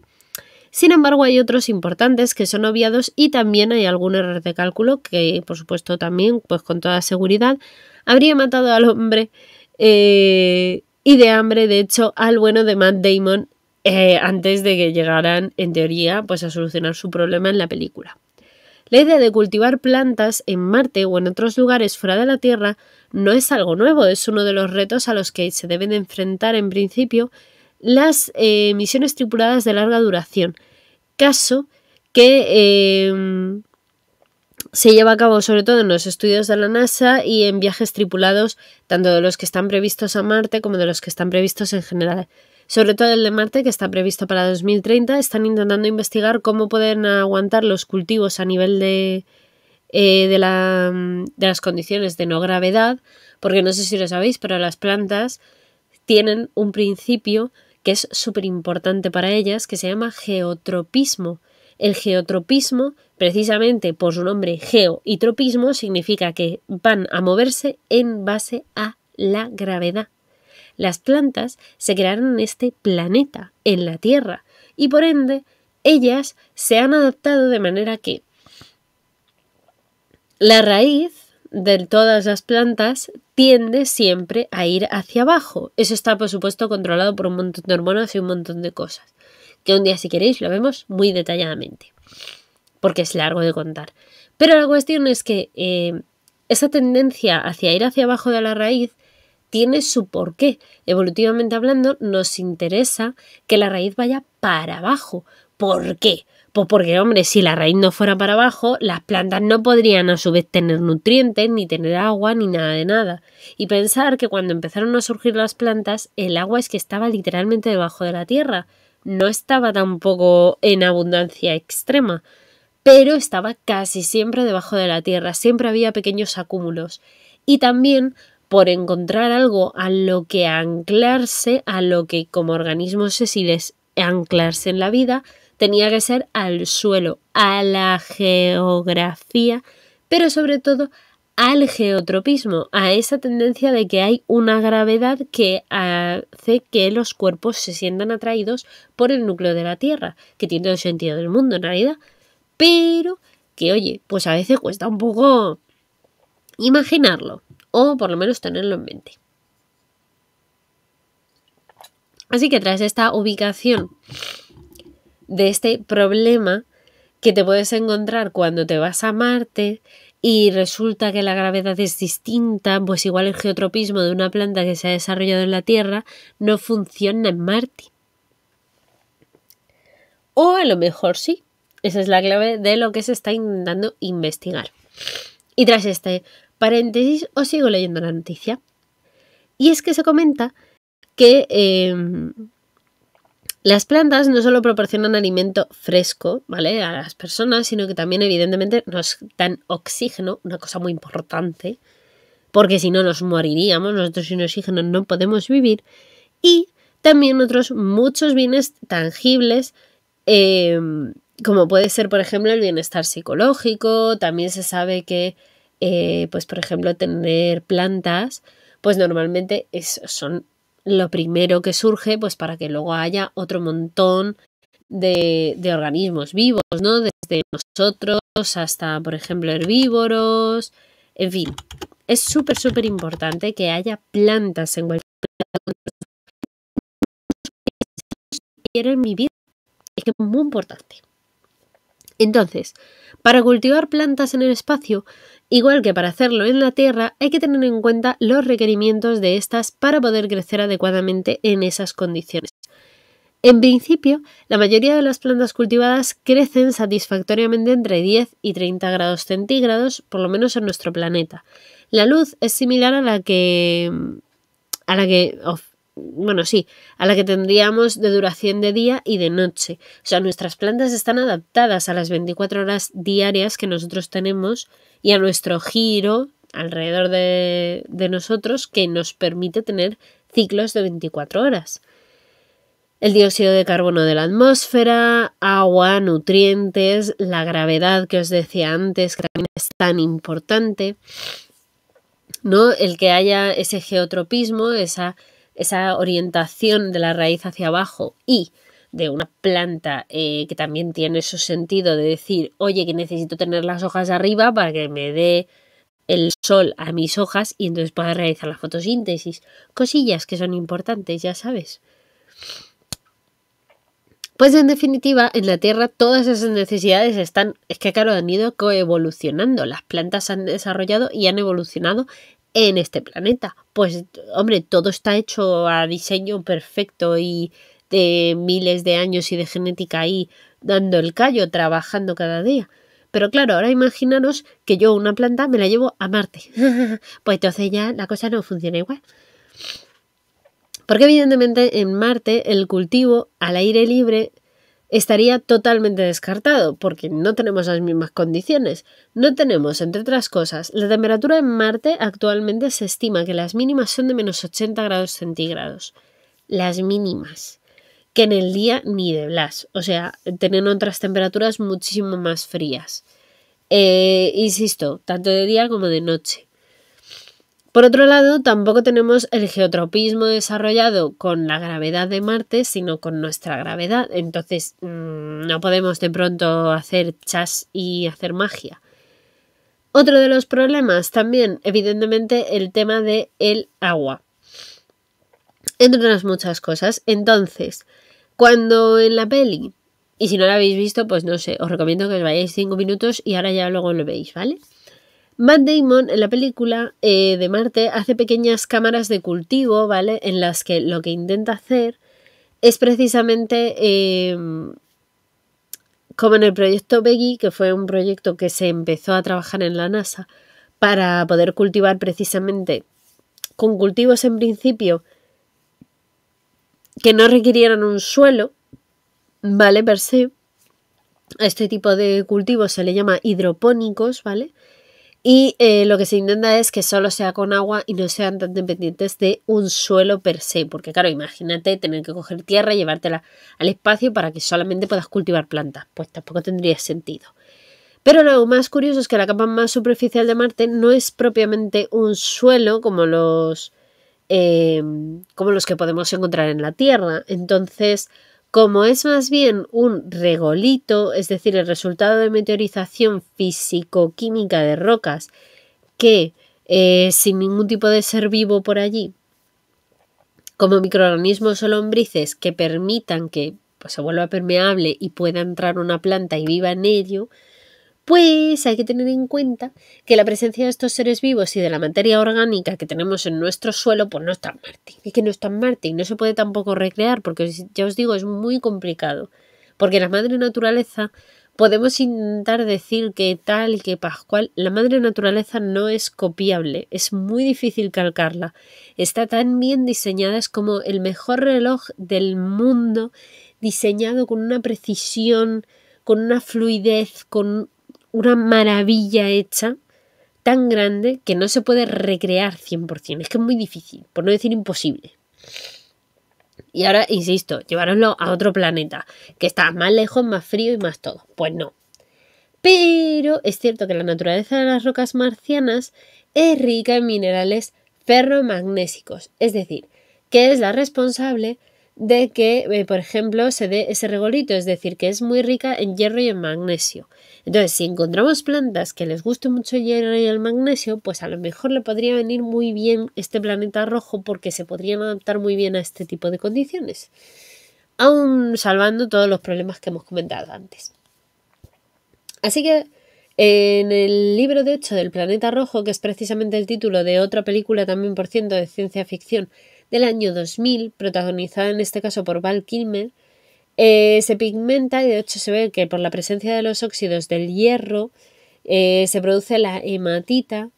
Sin embargo, hay otros importantes que son obviados y también hay algún error de cálculo que, por supuesto, también, pues con toda seguridad, habría matado al hombre y de hambre, de hecho, al bueno de Matt Damon antes de que llegaran, en teoría, pues a solucionar su problema en la película. La idea de cultivar plantas en Marte o en otros lugares fuera de la Tierra no es algo nuevo, es uno de los retos a los que se deben enfrentar en principio las misiones tripuladas de larga duración, caso que se lleva a cabo sobre todo en los estudios de la NASA y en viajes tripulados tanto de los que están previstos a Marte como de los que están previstos en general. Sobre todo el de Marte, que está previsto para 2030, están intentando investigar cómo pueden aguantar los cultivos a nivel de las condiciones de no gravedad, porque no sé si lo sabéis, pero las plantas tienen un principio que es súper importante para ellas, que se llama geotropismo. El geotropismo, precisamente por su nombre geo y tropismo, significa que van a moverse en base a la gravedad. Las plantas se crearon en este planeta, en la Tierra, y por ende ellas se han adaptado de manera que la raíz de todas las plantas tiende siempre a ir hacia abajo. Eso está, por supuesto, controlado por un montón de hormonas y un montón de cosas, que un día, si queréis, lo vemos muy detalladamente, porque es largo de contar. Pero la cuestión es que esa tendencia hacia ir hacia abajo de la raíz tiene su porqué. Evolutivamente hablando, nos interesa que la raíz vaya para abajo. ¿Por qué? Pues porque, hombre, si la raíz no fuera para abajo, las plantas no podrían a su vez tener nutrientes, ni tener agua, ni nada de nada. Y pensar que cuando empezaron a surgir las plantas, el agua es que estaba literalmente debajo de la tierra. No estaba tampoco en abundancia extrema. pero estaba casi siempre debajo de la tierra, siempre había pequeños acúmulos. Y también por encontrar algo a lo que anclarse, a lo que como organismos sésiles anclarse en la vida, tenía que ser al suelo, a la geografía, pero sobre todo al geotropismo, a esa tendencia de que hay una gravedad que hace que los cuerpos se sientan atraídos por el núcleo de la Tierra, que tiene todo el sentido del mundo en realidad, pero que, oye, pues a veces cuesta un poco imaginarlo, o por lo menos tenerlo en mente. Así que tras esta ubicación de este problema que te puedes encontrar cuando te vas a Marte y resulta que la gravedad es distinta, pues igual el geotropismo de una planta que se ha desarrollado en la Tierra no funciona en Marte. O a lo mejor sí. Esa es la clave de lo que se está intentando investigar. Y tras este paréntesis os sigo leyendo la noticia. Y es que se comenta que las plantas no solo proporcionan alimento fresco, ¿vale?, a las personas, sino que también evidentemente nos dan oxígeno, una cosa muy importante, porque si no nos moriríamos, nosotros sin oxígeno no podemos vivir, y también otros muchos bienes tangibles, como puede ser, por ejemplo, el bienestar psicológico. También se sabe que, pues por ejemplo, tener plantas, pues normalmente son lo primero que surge, pues para que luego haya otro montón de organismos vivos, ¿no? Desde nosotros hasta, por ejemplo, herbívoros, en fin. Es súper importante que haya plantas en cualquier lugar que quieran vivir. Es que es muy importante. Entonces, para cultivar plantas en el espacio, igual que para hacerlo en la Tierra, hay que tener en cuenta los requerimientos de estas para poder crecer adecuadamente en esas condiciones. En principio, la mayoría de las plantas cultivadas crecen satisfactoriamente entre 10 y 30 grados centígrados, por lo menos en nuestro planeta. La luz es similar a la que tendríamos de duración de día y de noche. O sea, nuestras plantas están adaptadas a las 24 horas diarias que nosotros tenemos y a nuestro giro alrededor de nosotros, que nos permite tener ciclos de 24 horas. El dióxido de carbono de la atmósfera, agua, nutrientes, la gravedad que os decía antes, que también es tan importante, ¿no? El que haya ese geotropismo, esa orientación de la raíz hacia abajo y de una planta que también tiene su sentido de decir, oye, que necesito tener las hojas arriba para que me dé el sol a mis hojas y entonces pueda realizar la fotosíntesis. Cosillas que son importantes, ya sabes. Pues en definitiva, en la Tierra todas esas necesidades han ido coevolucionando. Las plantas han desarrollado y han evolucionado en este planeta. Pues, hombre, todo está hecho a diseño perfecto y de miles de años y de genética ahí dando el callo, trabajando cada día. Pero claro, ahora imaginaros que yo una planta me la llevo a Marte. Pues entonces ya la cosa no funciona igual. Porque evidentemente en Marte el cultivo al aire libre estaría totalmente descartado, porque no tenemos las mismas condiciones. No tenemos, entre otras cosas, la temperatura en Marte actualmente se estima que las mínimas son de menos 80 grados centígrados. Las mínimas. Que en el día ni de blas. O sea, tienen otras temperaturas muchísimo más frías. Insisto, tanto de día como de noche. Por otro lado, tampoco tenemos el geotropismo desarrollado con la gravedad de Marte, sino con nuestra gravedad. Entonces, no podemos de pronto hacer chas y hacer magia. Otro de los problemas también, evidentemente, el tema del agua. Entre otras muchas cosas. Entonces, cuando en la peli, y si no la habéis visto, pues no sé, os recomiendo que os vayáis 5 minutos y ahora ya luego lo veis, ¿vale? Matt Damon en la película de Marte hace pequeñas cámaras de cultivo, ¿vale? En las que lo que intenta hacer es precisamente como en el proyecto Peggy, que fue un proyecto que se empezó a trabajar en la NASA para poder cultivar precisamente con cultivos en principio que no requirieran un suelo, ¿vale? Per se. A este tipo de cultivos se le llama hidropónicos, ¿vale? Y lo que se intenta es que solo sea con agua y no sean tan dependientes de un suelo per se. Porque claro, imagínate tener que coger tierra y llevártela al espacio para que solamente puedas cultivar plantas. Pues tampoco tendría sentido. Pero lo más curioso es que la capa más superficial de Marte no es propiamente un suelo como los que podemos encontrar en la Tierra. Entonces, como es más bien un regolito, es decir, el resultado de meteorización físico-química de rocas que sin ningún tipo de ser vivo por allí, como microorganismos o lombrices que permitan que pues, se vuelva permeable y pueda entrar una planta y viva en ello, pues hay que tener en cuenta que la presencia de estos seres vivos y de la materia orgánica que tenemos en nuestro suelo, pues no está en Marte. Es que no está en Marte y no se puede tampoco recrear porque ya os digo, es muy complicado. Porque la madre naturaleza, podemos intentar decir que tal y que pascual, la madre naturaleza no es copiable, es muy difícil calcarla. Está tan bien diseñada, es como el mejor reloj del mundo, diseñado con una precisión, con una fluidez, con una maravilla hecha tan grande que no se puede recrear 100%. Es que es muy difícil, por no decir imposible. Y ahora, insisto, llevároslo a otro planeta, que está más lejos, más frío y más todo. Pues no. Pero es cierto que la naturaleza de las rocas marcianas es rica en minerales ferromagnésicos, es decir, que es la responsable de que, por ejemplo, se dé ese regolito, es decir, que es muy rica en hierro y en magnesio. Entonces, si encontramos plantas que les guste mucho el hierro y el magnesio, pues a lo mejor le podría venir muy bien este planeta rojo porque se podrían adaptar muy bien a este tipo de condiciones, aun salvando todos los problemas que hemos comentado antes. Así que en el libro, de hecho, del Planeta Rojo, que es precisamente el título de otra película también, por ciento, de ciencia ficción del año 2000, protagonizada en este caso por Val Kilmer, se pigmenta y de hecho se ve que por la presencia de los óxidos del hierro se produce la hematita,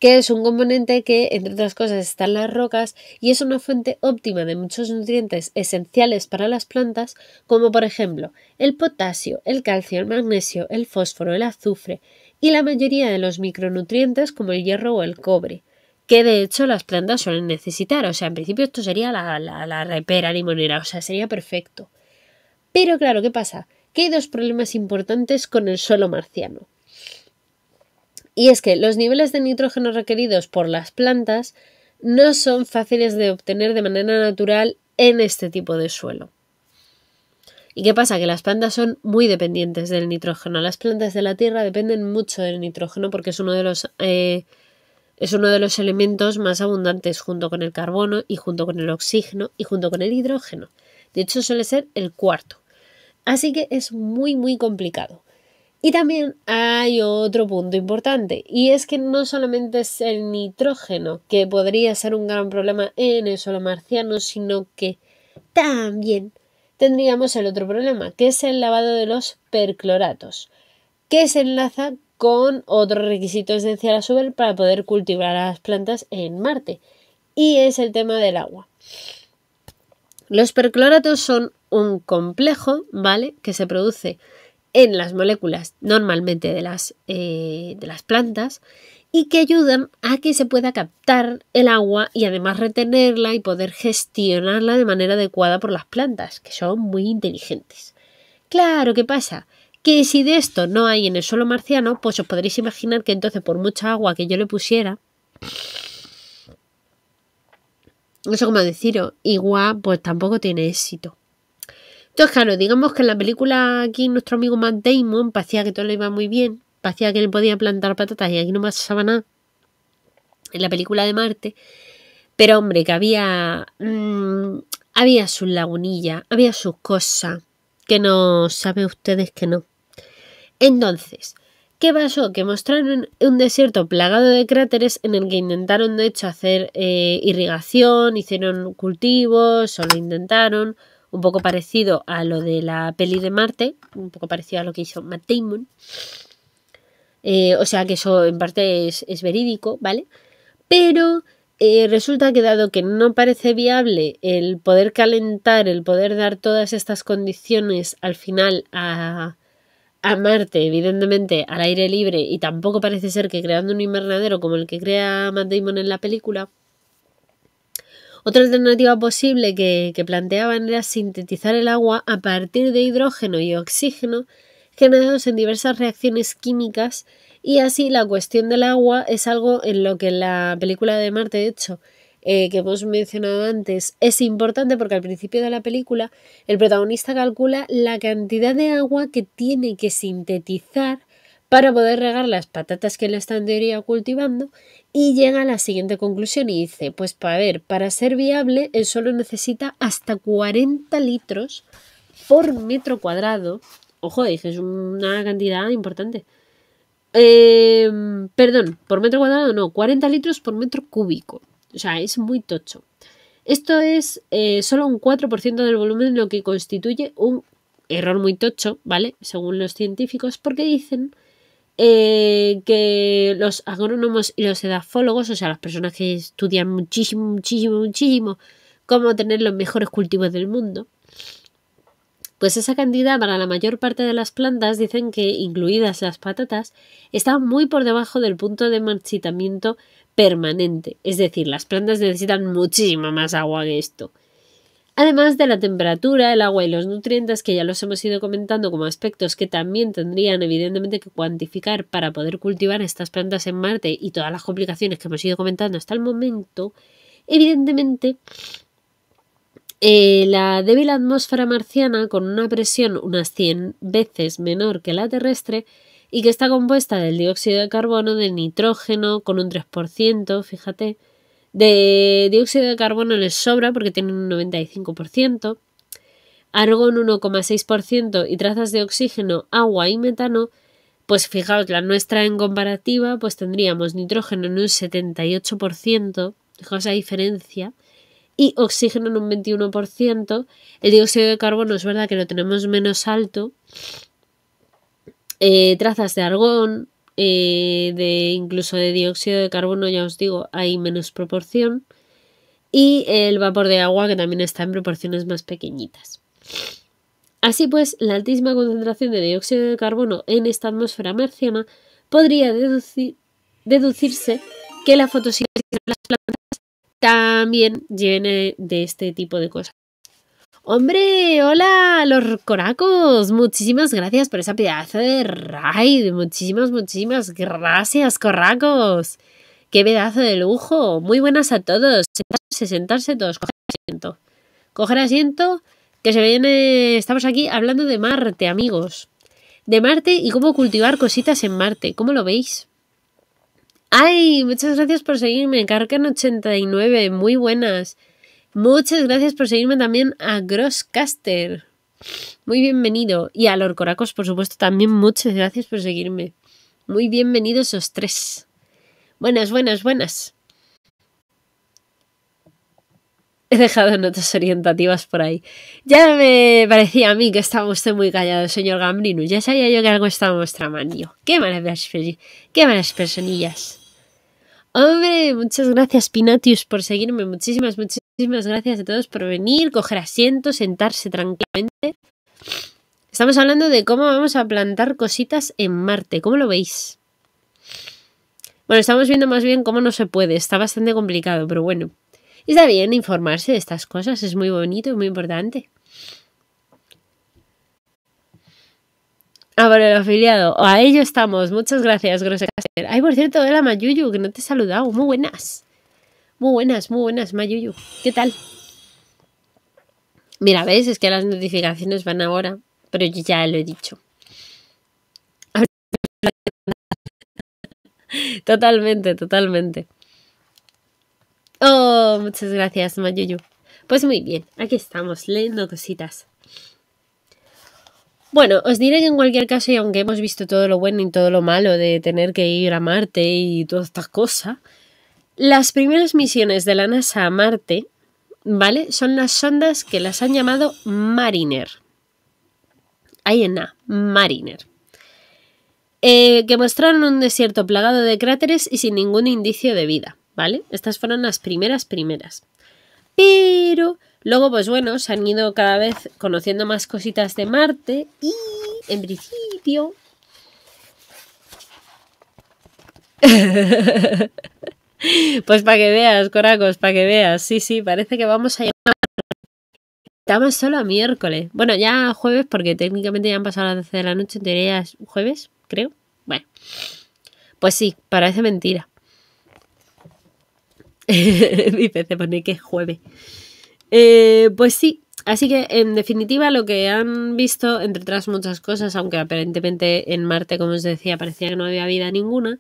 que es un componente que, entre otras cosas, está en las rocas y es una fuente óptima de muchos nutrientes esenciales para las plantas, como por ejemplo el potasio, el calcio, el magnesio, el fósforo, el azufre y la mayoría de los micronutrientes como el hierro o el cobre, que de hecho las plantas suelen necesitar. O sea, en principio esto sería la repera limonera, o sea, sería perfecto. Pero claro, ¿qué pasa? Que hay dos problemas importantes con el suelo marciano. Y es que los niveles de nitrógeno requeridos por las plantas no son fáciles de obtener de manera natural en este tipo de suelo. ¿Y qué pasa? Que las plantas son muy dependientes del nitrógeno. Las plantas de la Tierra dependen mucho del nitrógeno porque es uno de los elementos más abundantes junto con el carbono y junto con el oxígeno y junto con el hidrógeno. De hecho, suele ser el cuarto. Así que es muy, muy complicado. Y también hay otro punto importante, y es que no solamente es el nitrógeno, que podría ser un gran problema en el suelo marciano, sino que también tendríamos el otro problema, que es el lavado de los percloratos, que se enlaza con otro requisito esencial a su vez para poder cultivar las plantas en Marte, y es el tema del agua. Los percloratos son un complejo, ¿vale?, que se produce en las moléculas normalmente de las plantas y que ayudan a que se pueda captar el agua y además retenerla y poder gestionarla de manera adecuada por las plantas, que son muy inteligentes. Claro, ¿qué pasa? Que si de esto no hay en el suelo marciano, pues os podréis imaginar que entonces por mucha agua que yo le pusiera, no sé cómo deciros, igual pues tampoco tiene éxito. Entonces, claro, digamos que en la película aquí nuestro amigo Matt Damon parecía que todo le iba muy bien, parecía que él podía plantar patatas y aquí no pasaba nada, en la película de Marte, pero hombre, que había sus lagunillas, había sus cosas, que no saben ustedes que no. Entonces, ¿qué pasó? Que mostraron un desierto plagado de cráteres en el que intentaron de hecho hacer irrigación, hicieron cultivos, o lo intentaron, un poco parecido a lo de la peli de Marte, un poco parecido a lo que hizo Matt Damon. O sea que eso en parte es verídico, ¿vale? Pero resulta que dado que no parece viable el poder calentar, el poder dar todas estas condiciones al final a Marte, evidentemente al aire libre, y tampoco parece ser que creando un invernadero como el que crea Matt Damon en la película, otra alternativa posible que planteaban era sintetizar el agua a partir de hidrógeno y oxígeno generados en diversas reacciones químicas, y así la cuestión del agua es algo en lo que la película de Marte, de hecho, que hemos mencionado antes, es importante porque al principio de la película el protagonista calcula la cantidad de agua que tiene que sintetizar para poder regar las patatas que él está en teoría cultivando, y llega a la siguiente conclusión y dice, pues para ver, para ser viable el suelo necesita hasta 40 litros por metro cuadrado. Ojo, dije, es una cantidad importante. Perdón, por metro cuadrado no, 40 litros por metro cúbico. O sea, es muy tocho. Esto es solo un 4% del volumen, lo que constituye un error muy tocho, ¿vale? Según los científicos, porque dicen que los agrónomos y los edafólogos, o sea, las personas que estudian muchísimo cómo tener los mejores cultivos del mundo, pues esa cantidad para la mayor parte de las plantas dicen que, incluidas las patatas, está muy por debajo del punto de marchitamiento permanente. Es decir, las plantas necesitan muchísima más agua que esto. Además de la temperatura, el agua y los nutrientes, que ya los hemos ido comentando como aspectos que también tendrían evidentemente que cuantificar para poder cultivar estas plantas en Marte, y todas las complicaciones que hemos ido comentando hasta el momento, evidentemente la débil atmósfera marciana, con una presión unas 100 veces menor que la terrestre y que está compuesta del dióxido de carbono, de nitrógeno con un 3%, fíjate, de dióxido de carbono les sobra porque tienen un 95%, argón 1,6% y trazas de oxígeno, agua y metano, pues fijaos, la nuestra en comparativa, pues tendríamos nitrógeno en un 78%, fijaos la diferencia, y oxígeno en un 21%. El dióxido de carbono es verdad que lo tenemos menos alto, trazas de argón, incluso de dióxido de carbono, ya os digo, hay menos proporción, y el vapor de agua, que también está en proporciones más pequeñitas. Así pues, la altísima concentración de dióxido de carbono en esta atmósfera marciana podría deducirse que la fotosíntesis de las plantas también viene de este tipo de cosas. ¡Hombre! ¡Hola, los coracos! Muchísimas gracias por esa pedazo de raid. Muchísimas gracias, coracos. ¡Qué pedazo de lujo! Muy buenas a todos. Sentarse todos. Coger asiento. Coger asiento, que se viene... Estamos aquí hablando de Marte, amigos. De Marte y cómo cultivar cositas en Marte. ¿Cómo lo veis? ¡Ay! Muchas gracias por seguirme. Carcan89, muy buenas. Muchas gracias por seguirme también a Grosscaster. Muy bienvenido. Y a Lorcoracos, por supuesto, también muchas gracias por seguirme. Muy bienvenidos los tres. Buenas. He dejado notas orientativas por ahí. Ya me parecía a mí que estaba usted muy callado, señor Gambrino. Ya sabía yo que algo estaba en vuestra mano. Qué malas personillas. Hombre, muchas gracias, Pinatius, por seguirme. Muchísimas gracias a todos por venir, coger asiento, sentarse tranquilamente. Estamos hablando de cómo vamos a plantar cositas en Marte. ¿Cómo lo veis? Bueno, estamos viendo más bien cómo no se puede. Está bastante complicado, pero bueno. Está bien informarse de estas cosas. Es muy bonito y muy importante. Por el afiliado. A ello estamos. Muchas gracias, Grosscaster. Ay, por cierto, hola Mayuyu, que no te he saludado. Muy buenas, Mayuyu. ¿Qué tal? Mira, ¿ves? Es que las notificaciones van ahora, pero yo ya lo he dicho. Totalmente. Oh, muchas gracias, Mayuyu. Pues muy bien, aquí estamos, leyendo cositas. Bueno, os diré que en cualquier caso, y aunque hemos visto todo lo bueno y todo lo malo de tener que ir a Marte y todas estas cosas, las primeras misiones de la NASA a Marte, ¿vale? Son las sondas que las han llamado Mariner. Ahí en A, Mariner. Que mostraron un desierto plagado de cráteres y sin ningún indicio de vida. ¿vale? Estas fueron las primeras. Pero luego, pues bueno, se han ido cada vez conociendo más cositas de Marte y, en principio... Pues para que veas, Coracos, para que veas. Sí, parece que vamos a llegar. Estamos solo a miércoles. Bueno, ya jueves, porque técnicamente ya han pasado las 12 de la noche. En teoría es jueves, creo. Bueno, pues sí, parece mentira. Mi PC pone que es jueves. Pues sí, así que en definitiva lo que han visto, entre otras muchas cosas, aunque aparentemente en Marte, como os decía, parecía que no había vida ninguna,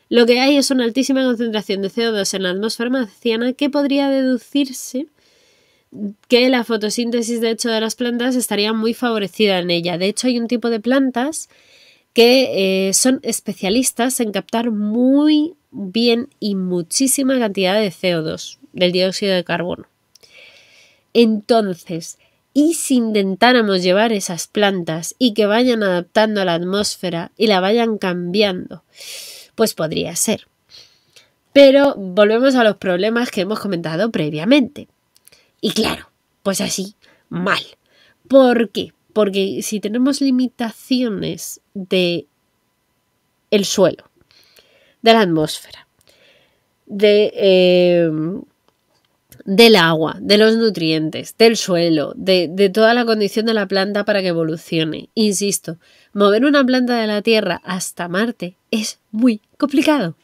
lo que hay es una altísima concentración de CO2 en la atmósfera marciana que podría deducirse que la fotosíntesis, de hecho, de las plantas estaría muy favorecida en ella. De hecho, hay un tipo de plantas que son especialistas en captar muy bien y muchísima cantidad de CO2, del dióxido de carbono. Entonces, ¿y si intentáramos llevar esas plantas y que vayan adaptando a la atmósfera y la vayan cambiando? Pues podría ser. Pero volvemos a los problemas que hemos comentado previamente. Y claro, pues así, mal. ¿Por qué? Porque si tenemos limitaciones de el suelo, de la atmósfera, del agua, de los nutrientes, del suelo, de toda la condición de la planta para que evolucione. Insisto, mover una planta de la Tierra hasta Marte es muy complicado.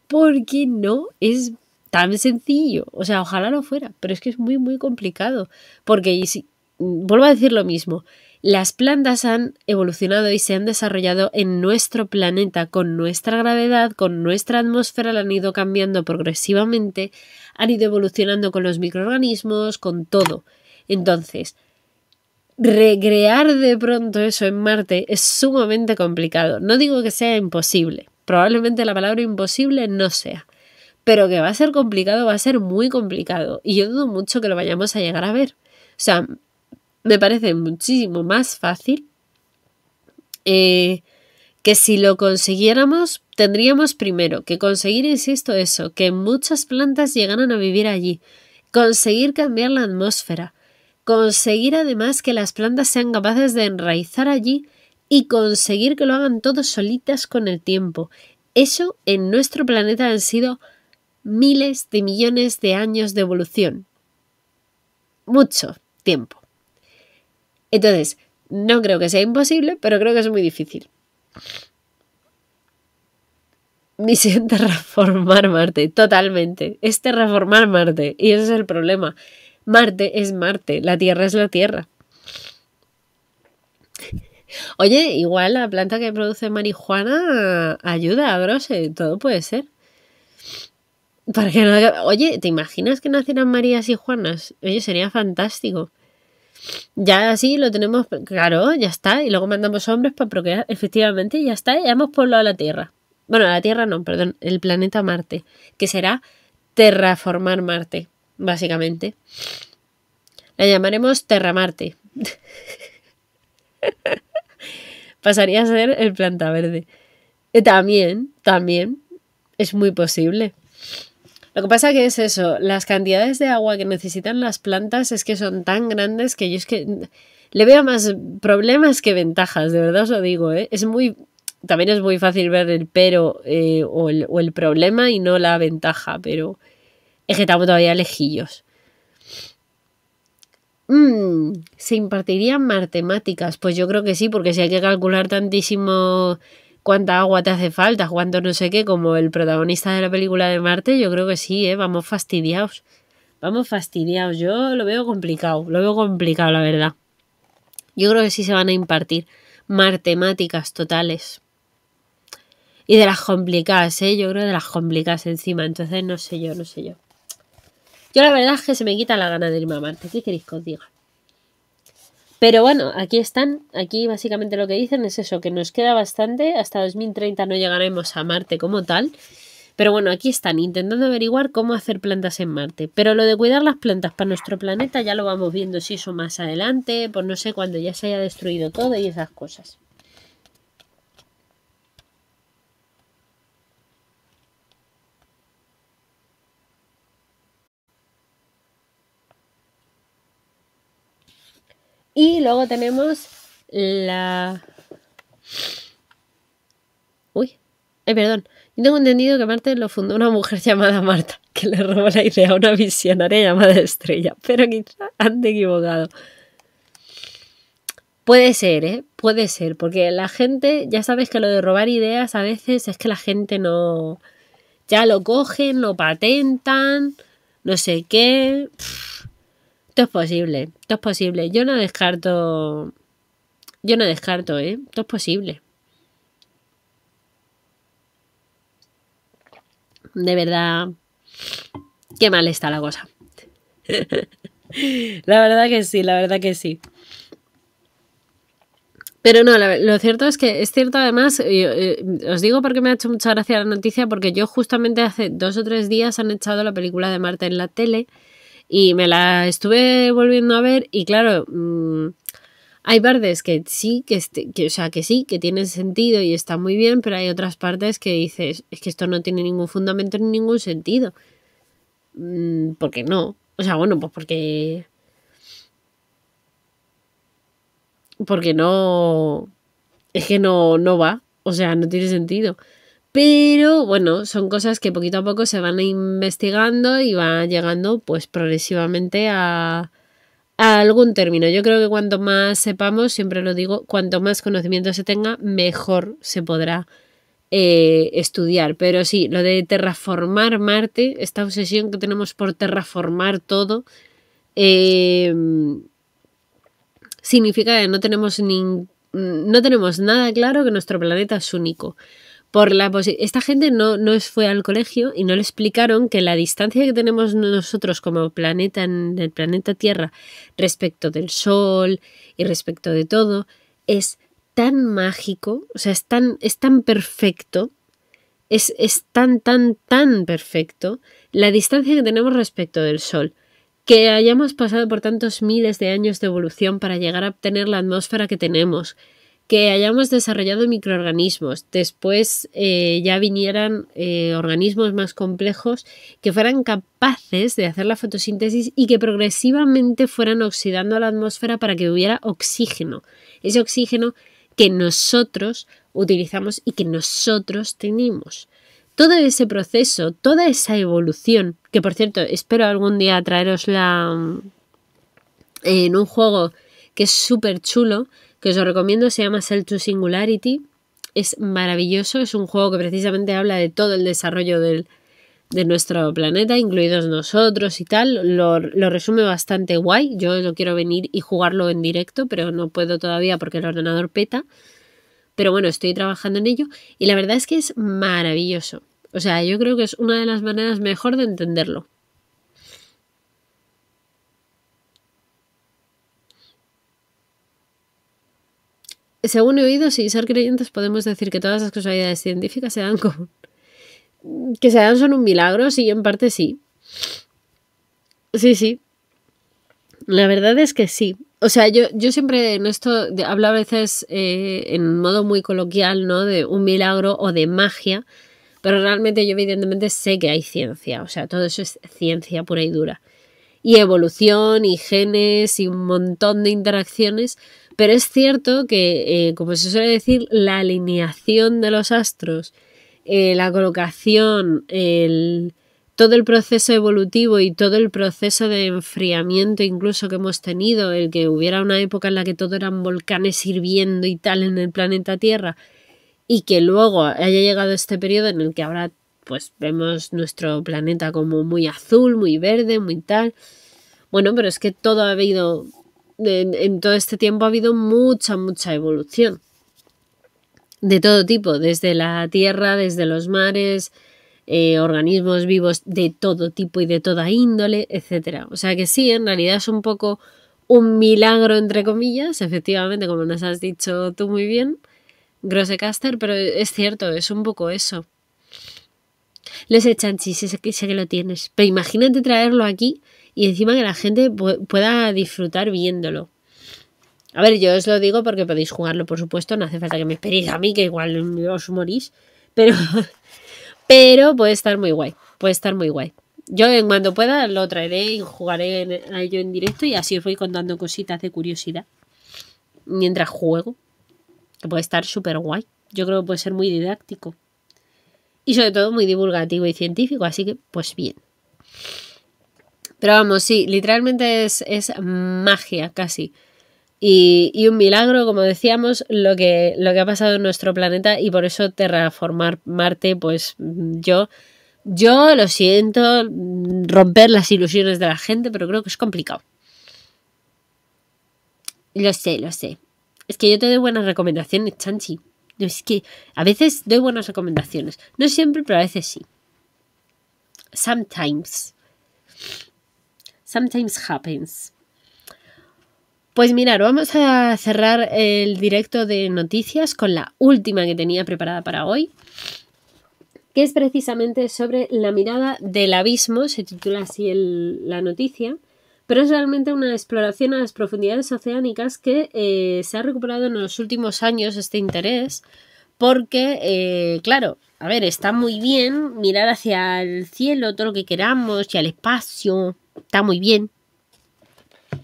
Porque no es tan sencillo. O sea, ojalá lo fuera, pero es que es muy, muy complicado. Porque, vuelvo a decir lo mismo, las plantas han evolucionado y se han desarrollado en nuestro planeta con nuestra gravedad, con nuestra atmósfera, la han ido cambiando progresivamente, han ido evolucionando con los microorganismos, con todo. Entonces, recrear de pronto eso en Marte es sumamente complicado. No digo que sea imposible, probablemente la palabra imposible no sea, pero que va a ser complicado, va a ser muy complicado. Y yo dudo mucho que lo vayamos a llegar a ver. O sea, me parece muchísimo más fácil que si lo consiguiéramos, tendríamos primero que conseguir, insisto, eso, que muchas plantas llegaran a vivir allí, conseguir cambiar la atmósfera, conseguir además que las plantas sean capaces de enraizar allí y conseguir que lo hagan todo solitas con el tiempo. Eso en nuestro planeta han sido miles de millones de años de evolución. Mucho tiempo. Entonces, no creo que sea imposible, pero creo que es muy difícil. Misión terraformar Marte, totalmente. Es terraformar Marte y ese es el problema. Marte es Marte, la Tierra es la Tierra. Oye, igual la planta que produce marihuana ayuda a Brose, todo puede ser. Para que no... Oye, ¿te imaginas que nacieran Marías y Juanas? Oye, sería fantástico. Ya así lo tenemos, claro, ya está. Y luego mandamos hombres para procrear, efectivamente, ya está. Ya hemos poblado la Tierra. Bueno, la Tierra no, perdón, el planeta Marte, que será terraformar Marte, básicamente. La llamaremos Terra Marte. Pasaría a ser el planta verde. También es muy posible. Lo que pasa que es eso, las cantidades de agua que necesitan las plantas es que son tan grandes que yo es que le veo más problemas que ventajas, de verdad os lo digo, ¿eh? También es muy fácil ver el pero o el problema y no la ventaja, pero es que estamos todavía lejillos. ¿Se impartirían matemáticas? Pues yo creo que sí, porque si hay que calcular tantísimo cuánta agua te hace falta, cuánto no sé qué, como el protagonista de la película de Marte, yo creo que sí, vamos fastidiados. Vamos fastidiados, yo lo veo complicado, la verdad. Yo creo que sí se van a impartir matemáticas totales. Y de las complicadas, yo creo de las complicadas encima, entonces no sé yo. Yo la verdad es que se me quita la gana de irme a Marte, ¿qué queréis que os diga? Pero bueno, aquí básicamente lo que dicen es eso, que nos queda bastante, hasta 2030 no llegaremos a Marte como tal, pero bueno, aquí están intentando averiguar cómo hacer plantas en Marte, pero lo de cuidar las plantas para nuestro planeta ya lo vamos viendo si eso más adelante, pues no sé, cuando ya se haya destruido todo y esas cosas. Y luego tenemos la... Uy, perdón. Yo tengo entendido que Marte lo fundó una mujer llamada Marta, que le robó la idea a una visionaria llamada Estrella, pero quizá han equivocado. Puede ser, ¿eh? Puede ser, porque la gente, ya sabes que lo de robar ideas a veces es que la gente no... Ya lo cogen, lo patentan, no sé qué... Esto es posible, esto es posible. Yo no descarto, ¿eh? Esto es posible. De verdad, qué mal está la cosa. La verdad que sí, la verdad que sí. Pero no, lo cierto es que es cierto además, os digo porque me ha hecho mucha gracia la noticia, porque yo justamente hace 2 o 3 días han echado la película de Marte en la tele y me la estuve volviendo a ver y claro, hay partes que sí, que sí, que tienen sentido y está muy bien, pero hay otras partes que dices, es que esto no tiene ningún fundamento ni ningún sentido. ¿Por qué no? O sea, bueno, pues porque no, es que no va, o sea, no tiene sentido. Pero bueno, son cosas que poquito a poco se van investigando y van llegando pues progresivamente a algún término. Yo creo que cuanto más sepamos, siempre lo digo, cuanto más conocimiento se tenga, mejor se podrá estudiar. Pero sí, lo de terraformar Marte, esta obsesión que tenemos por terraformar todo, significa que no tenemos nada claro que nuestro planeta es único. Esta gente no fue al colegio y no le explicaron que la distancia que tenemos nosotros como planeta en el planeta Tierra respecto del Sol y respecto de todo es tan mágico, o sea, es tan perfecto, es tan perfecto la distancia que tenemos respecto del Sol. Que hayamos pasado por tantos miles de años de evolución para llegar a obtener la atmósfera que tenemos, que hayamos desarrollado microorganismos, después ya vinieran organismos más complejos que fueran capaces de hacer la fotosíntesis y que progresivamente fueran oxidando la atmósfera para que hubiera oxígeno. Ese oxígeno que nosotros utilizamos y que nosotros tenemos. Todo ese proceso, toda esa evolución, que por cierto espero algún día traerosla en un juego que es súper chulo, que os lo recomiendo, se llama Cell to Singularity, es maravilloso, es un juego que precisamente habla de todo el desarrollo de nuestro planeta, incluidos nosotros y tal, lo resume bastante guay, yo lo quiero venir y jugarlo en directo, pero no puedo todavía porque el ordenador peta, pero bueno, estoy trabajando en ello y la verdad es que es maravilloso, o sea, yo creo que es una de las maneras mejor de entenderlo. Según he oído, sin ser creyentes, podemos decir que todas las casualidades científicas se dan que se dan son un milagro, sí, en parte sí. Sí. La verdad es que sí. O sea, yo siempre en esto hablo a veces en modo muy coloquial, ¿no? De un milagro o de magia, pero realmente yo evidentemente sé que hay ciencia, o sea, todo eso es ciencia pura y dura. Y evolución y genes y un montón de interacciones, pero es cierto que, como se suele decir, la alineación de los astros, la colocación, todo el proceso evolutivo y todo el proceso de enfriamiento incluso que hemos tenido, el que hubiera una época en la que todo eran volcanes hirviendo y tal en el planeta Tierra, y que luego haya llegado este periodo en el que ahora pues vemos nuestro planeta como muy azul, muy verde, muy tal. Bueno, pero es que todo ha habido, en todo este tiempo ha habido mucha evolución. De todo tipo, desde la tierra, desde los mares, organismos vivos de todo tipo y de toda índole, etc. O sea que sí, en realidad es un poco un milagro, entre comillas, efectivamente, como nos has dicho tú muy bien, Grossecaster, pero es cierto, es un poco eso. Lo sé, Chanchi, sé que lo tienes, pero imagínate traerlo aquí y encima que la gente pueda disfrutar viéndolo. A ver, yo os lo digo porque podéis jugarlo, por supuesto, no hace falta que me esperéis a mí, que igual os morís, pero puede estar muy guay, Yo en cuanto pueda lo traeré y jugaré a ello en directo y así os voy contando cositas de curiosidad. mientras juego, que puede estar súper guay. Yo creo que puede ser muy didáctico. Y sobre todo muy divulgativo y científico, así que pues bien. Pero vamos, sí, literalmente es magia casi. Y un milagro, como decíamos, lo que ha pasado en nuestro planeta, y por eso terraformar Marte, pues yo lo siento, romper las ilusiones de la gente, pero creo que es complicado. Lo sé. Es que yo te doy buenas recomendaciones, Chanchi. Es que a veces doy buenas recomendaciones. No siempre, pero a veces sí. Sometimes happens. Pues mirad, vamos a cerrar el directo de noticias con la última que tenía preparada para hoy, que es precisamente sobre la mirada del abismo, se titula así la noticia, pero es realmente una exploración a las profundidades oceánicas que se ha recuperado en los últimos años este interés, porque, claro, a ver, está muy bien mirar hacia el cielo, todo lo que queramos, y al espacio, está muy bien.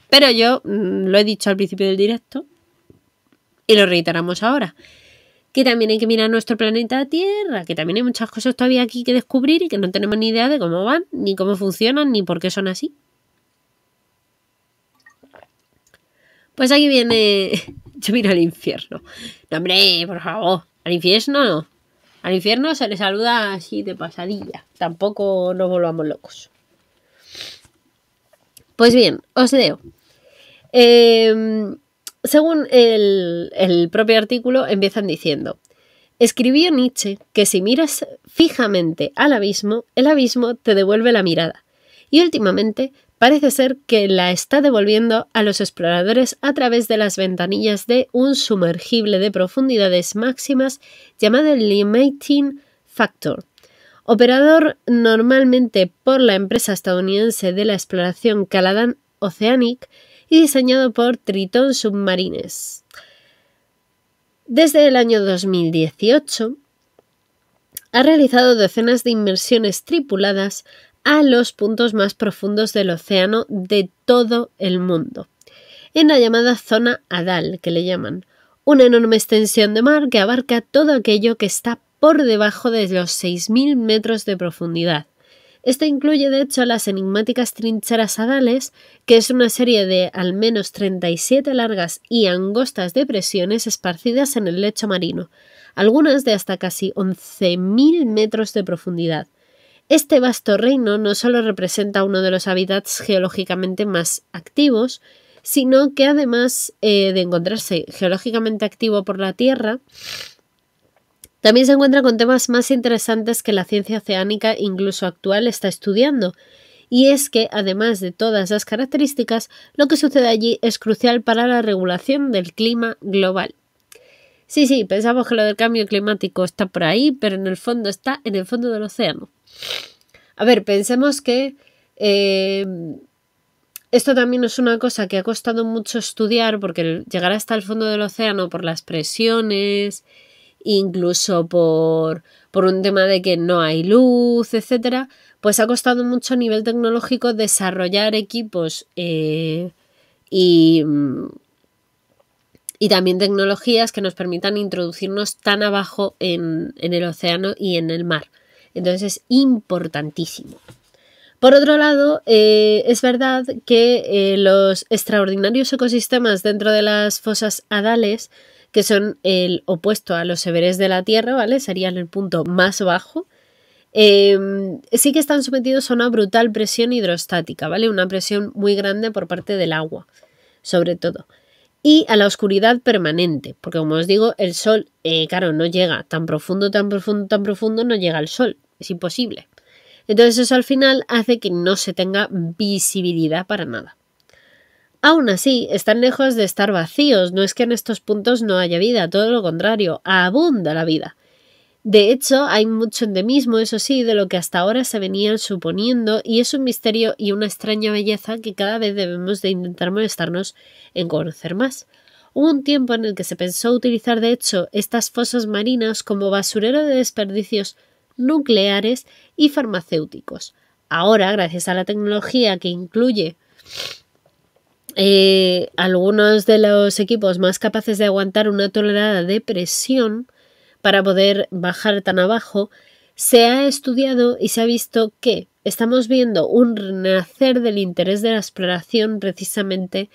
Pero yo lo he dicho al principio del directo y lo reiteramos ahora, que también hay que mirar nuestro planeta Tierra, que también hay muchas cosas todavía aquí que descubrir y que no tenemos ni idea de cómo van, ni cómo funcionan, ni por qué son así. Pues aquí viene... Yo miro al infierno. No, hombre, por favor, al infierno no. Al infierno se le saluda así de pasadilla. Tampoco nos volvamos locos. Pues bien, os leo. Según el propio artículo, empiezan diciendo: escribió Nietzsche que si miras fijamente al abismo, el abismo te devuelve la mirada. Y últimamente parece ser que la está devolviendo a los exploradores a través de las ventanillas de un sumergible de profundidades máximas llamado el Limiting Factor. Operador normalmente por la empresa estadounidense de la exploración Caladan Oceanic y diseñado por Triton Submarines. Desde el año 2018 ha realizado decenas de inmersiones tripuladas a los puntos más profundos del océano de todo el mundo, en la llamada zona Hadal, que le llaman, una enorme extensión de mar que abarca todo aquello que está por debajo de los 6.000 metros de profundidad. Esto incluye, de hecho, las enigmáticas trincheras hadales, que es una serie de al menos 37 largas y angostas depresiones esparcidas en el lecho marino, algunas de hasta casi 11.000 metros de profundidad. Este vasto reino no solo representa uno de los hábitats geológicamente más activos, sino que además de encontrarse geológicamente activo por la Tierra, también se encuentra con temas más interesantes que la ciencia oceánica incluso actual está estudiando, y es que, además de todas las características, lo que sucede allí es crucial para la regulación del clima global. Sí, pensamos que lo del cambio climático está por ahí, pero en el fondo está en el fondo del océano. A ver, pensemos que esto también es una cosa que ha costado mucho estudiar, porque llegar hasta el fondo del océano por las presiones, incluso por un tema de que no hay luz, etcétera, pues ha costado mucho a nivel tecnológico desarrollar equipos y también tecnologías que nos permitan introducirnos tan abajo en el océano y en el mar. Entonces es importantísimo. Por otro lado, es verdad que los extraordinarios ecosistemas dentro de las fosas hadales, que son el opuesto a los Everest de la Tierra, ¿vale? Serían el punto más bajo. Sí que están sometidos a una brutal presión hidrostática, ¿vale? Una presión muy grande por parte del agua, sobre todo. Y a la oscuridad permanente, porque como os digo, el sol, claro, no llega tan profundo, no llega al sol, es imposible. Entonces eso al final hace que no se tenga visibilidad para nada. Aún así, están lejos de estar vacíos, no es que en estos puntos no haya vida, todo lo contrario, abunda la vida. De hecho, hay mucho endemismo, eso sí, de lo que hasta ahora se venían suponiendo, y es un misterio y una extraña belleza que cada vez debemos de intentar molestarnos en conocer más. Hubo un tiempo en el que se pensó utilizar, de hecho, estas fosas marinas como basurero de desperdicios nucleares y farmacéuticos. Ahora, gracias a la tecnología que incluye algunos de los equipos más capaces de aguantar una tonelada de presión para poder bajar tan abajo, se ha estudiado y se ha visto que estamos viendo un renacer del interés de la exploración precisamente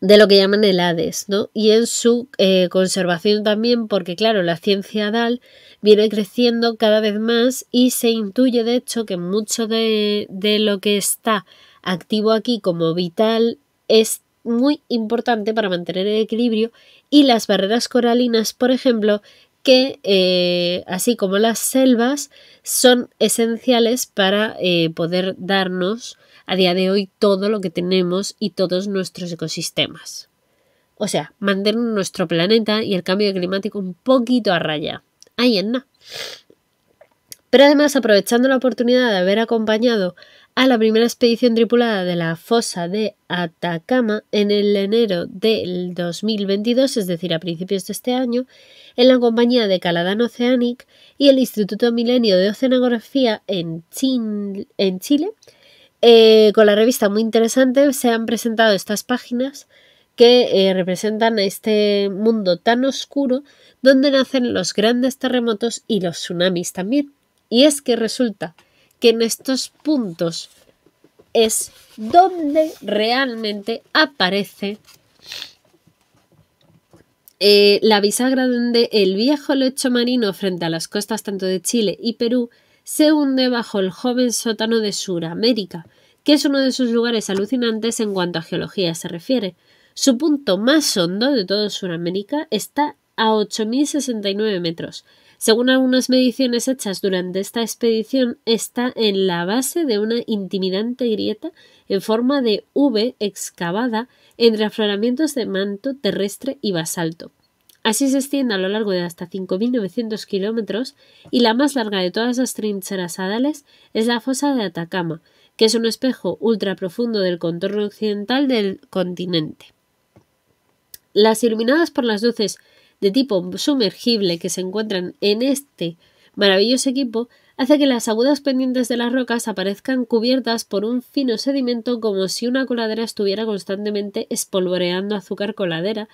de lo que llaman el Hades, ¿no? Y en su conservación también, porque claro, la ciencia DAL viene creciendo cada vez más y se intuye de hecho que mucho de lo que está activo aquí como vital es muy importante para mantener el equilibrio, y las barreras coralinas, por ejemplo, que así como las selvas son esenciales para poder darnos a día de hoy todo lo que tenemos y todos nuestros ecosistemas. O sea, mantener nuestro planeta y el cambio climático un poquito a raya. Ahí en nada. Pero además, aprovechando la oportunidad de haber acompañado a la primera expedición tripulada de la fosa de Atacama en el enero del 2022, es decir, a principios de este año, en la compañía de Caladan Oceanic y el Instituto Milenio de Oceanografía en Chile, con la revista muy interesante, se han presentado estas páginas que representan este mundo tan oscuro donde nacen los grandes terremotos y los tsunamis también. Y es que resulta que en estos puntos es donde realmente aparece la bisagra donde el viejo lecho marino frente a las costas tanto de Chile y Perú se hunde bajo el joven sótano de Suramérica, que es uno de sus lugares alucinantes en cuanto a geología se refiere. Su punto más hondo de todo Suramérica está a 8.069 metros. Según algunas mediciones hechas durante esta expedición, está en la base de una intimidante grieta en forma de V excavada entre afloramientos de manto terrestre y basalto. Así se extiende a lo largo de hasta 5.900 kilómetros, y la más larga de todas las trincheras hadales es la fosa de Atacama, que es un espejo ultraprofundo del contorno occidental del continente. Las iluminadas por las luces de tipo sumergible que se encuentran en este maravilloso equipo hace que las agudas pendientes de las rocas aparezcan cubiertas por un fino sedimento, como si una coladera estuviera constantemente espolvoreando azúcar coladera,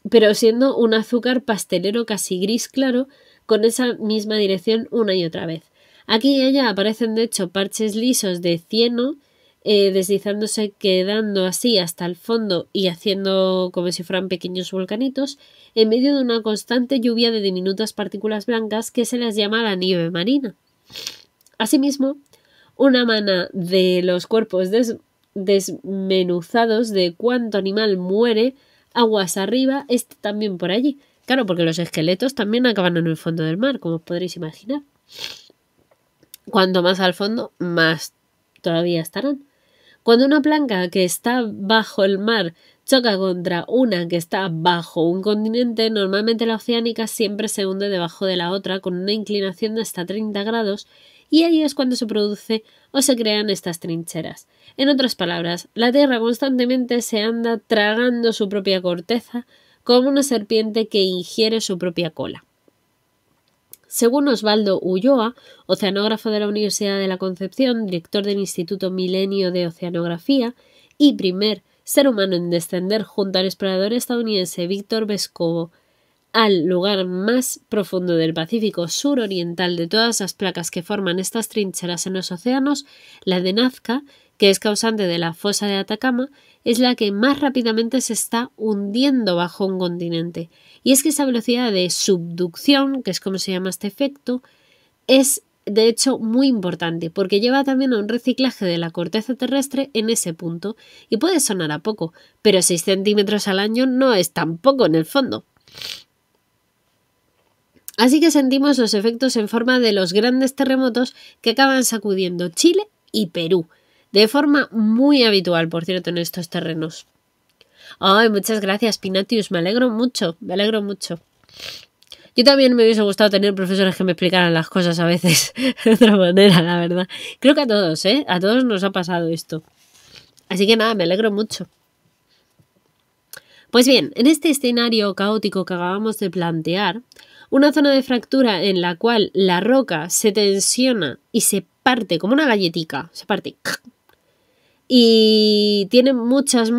pero siendo un azúcar pastelero casi gris claro, con esa misma dirección una y otra vez. Aquí y allá aparecen de hecho parches lisos de cieno, deslizándose, quedando así hasta el fondo y haciendo como si fueran pequeños volcanitos, en medio de una constante lluvia de diminutas partículas blancas que se las llama la nieve marina. Asimismo, una mana de los cuerpos desmenuzados de cuánto animal muere aguas arriba está también por allí. Claro, porque los esqueletos también acaban en el fondo del mar, como os podréis imaginar. Cuanto más al fondo, más todavía estarán. Cuando una placa que está bajo el mar choca contra una que está bajo un continente, normalmente la oceánica siempre se hunde debajo de la otra con una inclinación de hasta 30 grados, y ahí es cuando se produce o se crean estas trincheras. En otras palabras, la Tierra constantemente se anda tragando su propia corteza como una serpiente que ingiere su propia cola. Según Osvaldo Ulloa, oceanógrafo de la Universidad de la Concepción, director del Instituto Milenio de Oceanografía y primer ser humano en descender junto al explorador estadounidense Víctor Vescovo al lugar más profundo del Pacífico suroriental de todas las placas que forman estas trincheras en los océanos, la de Nazca, que es causante de la fosa de Atacama, es la que más rápidamente se está hundiendo bajo un continente. Y es que esa velocidad de subducción, que es como se llama este efecto, es de hecho muy importante, porque lleva también a un reciclaje de la corteza terrestre en ese punto. Y puede sonar a poco, pero 6 centímetros al año no es tan poco en el fondo. Así que sentimos los efectos en forma de los grandes terremotos que acaban sacudiendo Chile y Perú, de forma muy habitual, por cierto, en estos terrenos. Ay, muchas gracias, Pinatius, me alegro mucho. Yo también me hubiese gustado tener profesores que me explicaran las cosas a veces de otra manera, la verdad. Creo que a todos, a todos nos ha pasado esto. Así que nada, me alegro mucho. Pues bien, en este escenario caótico que acabamos de plantear, Una zona de fractura en la cual la roca se tensiona y se parte como una galletica, se parte. Y tiene muchos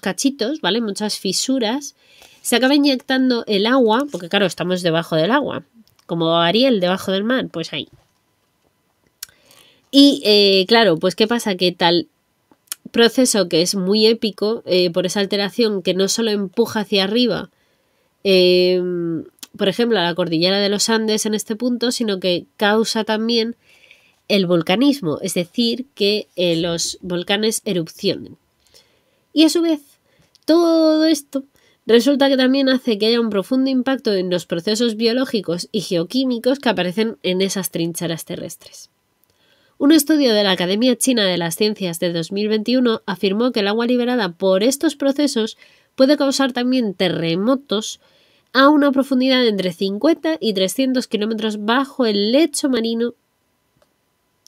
cachitos, ¿vale? Muchas fisuras. Se acaba inyectando el agua, porque claro, estamos debajo del agua. Como Ariel debajo del mar, pues ahí. Y claro, pues ¿qué pasa? Que tal proceso que es muy épico, por esa alteración que no solo empuja hacia arriba, por ejemplo, a la cordillera de los Andes en este punto, sino que causa también el volcanismo, es decir, que los volcanes erupcionen. Y a su vez, todo esto resulta que también hace que haya un profundo impacto en los procesos biológicos y geoquímicos que aparecen en esas trincheras terrestres. Un estudio de la Academia China de las Ciencias de 2021 afirmó que el agua liberada por estos procesos puede causar también terremotos a una profundidad de entre 50 y 300 kilómetros bajo el lecho marino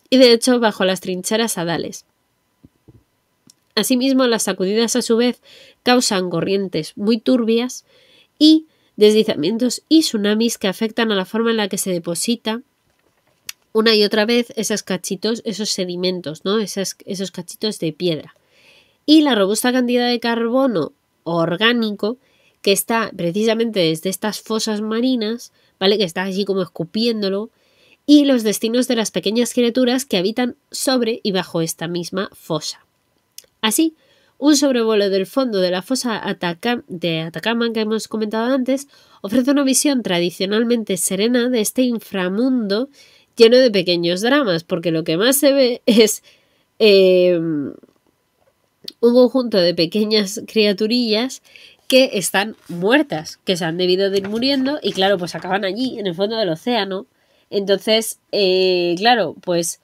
y de hecho bajo las trincheras hadales. Asimismo, las sacudidas a su vez causan corrientes muy turbias y deslizamientos y tsunamis que afectan a la forma en la que se deposita una y otra vez esos cachitos, esos sedimentos, ¿no? Esos cachitos de piedra. Y la robusta cantidad de carbono orgánico que está precisamente desde estas fosas marinas, ¿vale? Que está allí como escupiéndolo, y los destinos de las pequeñas criaturas que habitan sobre y bajo esta misma fosa. Así, un sobrevuelo del fondo de la fosa de Atacama que hemos comentado antes ofrece una visión tradicionalmente serena de este inframundo lleno de pequeños dramas, porque lo que más se ve es un conjunto de pequeñas criaturillas que están muertas, que se han debido de ir muriendo y claro, pues acaban allí, en el fondo del océano. Entonces, claro, pues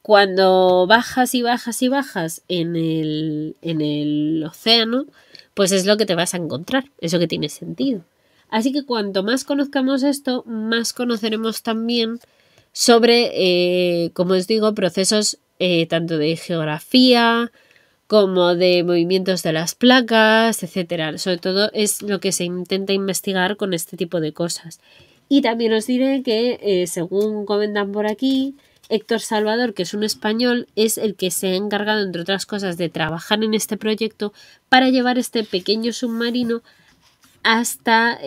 cuando bajas y bajas y bajas en el océano, pues es lo que te vas a encontrar, eso que tiene sentido. Así que cuanto más conozcamos esto, más conoceremos también sobre, como os digo, procesos tanto de geografía como de movimientos de las placas, etcétera. Sobre todo es lo que se intenta investigar con este tipo de cosas. Y también os diré que, según comentan por aquí, Héctor Salvador, que es un español, es el que se ha encargado, entre otras cosas, de trabajar en este proyecto para llevar este pequeño submarino hasta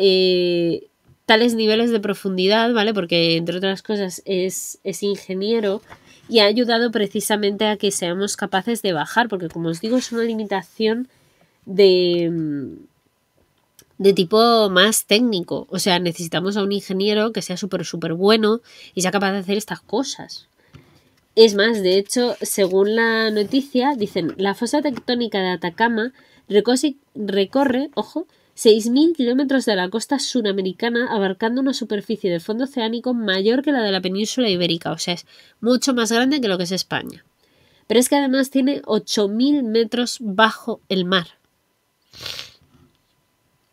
tales niveles de profundidad, ¿vale? Porque, entre otras cosas, es ingeniero y ha ayudado precisamente a que seamos capaces de bajar, porque, como os digo, es una limitación de tipo más técnico. O sea, necesitamos a un ingeniero que sea súper bueno y sea capaz de hacer estas cosas. Es más, de hecho, según la noticia, dicen, la fosa tectónica de Atacama recorre, ojo, 6.000 kilómetros de la costa suramericana, abarcando una superficie de fondo oceánico mayor que la de la península ibérica. O sea, es mucho más grande que lo que es España. Pero es que además tiene 8.000 metros bajo el mar.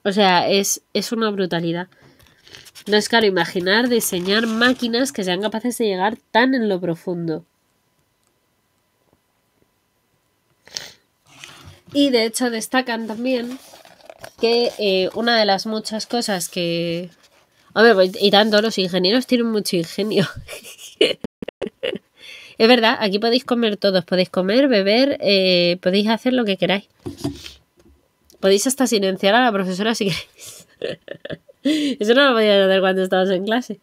O sea, es una brutalidad. No es claro imaginar diseñar máquinas que sean capaces de llegar tan en lo profundo. Y de hecho destacan también que una de las muchas cosas que... Hombre, y tanto, los ingenieros tienen mucho ingenio. Es verdad, aquí podéis comer todos, podéis comer, beber, podéis hacer lo que queráis. Podéis hasta silenciar a la profesora si queréis. Eso no lo podías hacer cuando estabas en clase.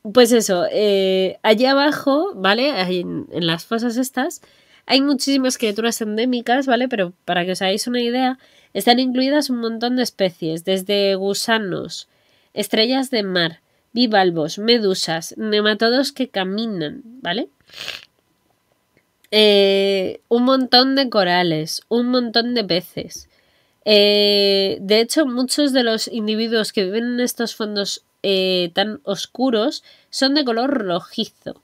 Pues eso, allí abajo, ¿vale? En las fosas estas, hay muchísimas criaturas endémicas, ¿vale? Pero para que os hagáis una idea, están incluidas un montón de especies, desde gusanos, estrellas de mar, bivalvos, medusas, nematodos que caminan, ¿vale? Un montón de corales, un montón de peces. De hecho, muchos de los individuos que viven en estos fondos tan oscuros son de color rojizo.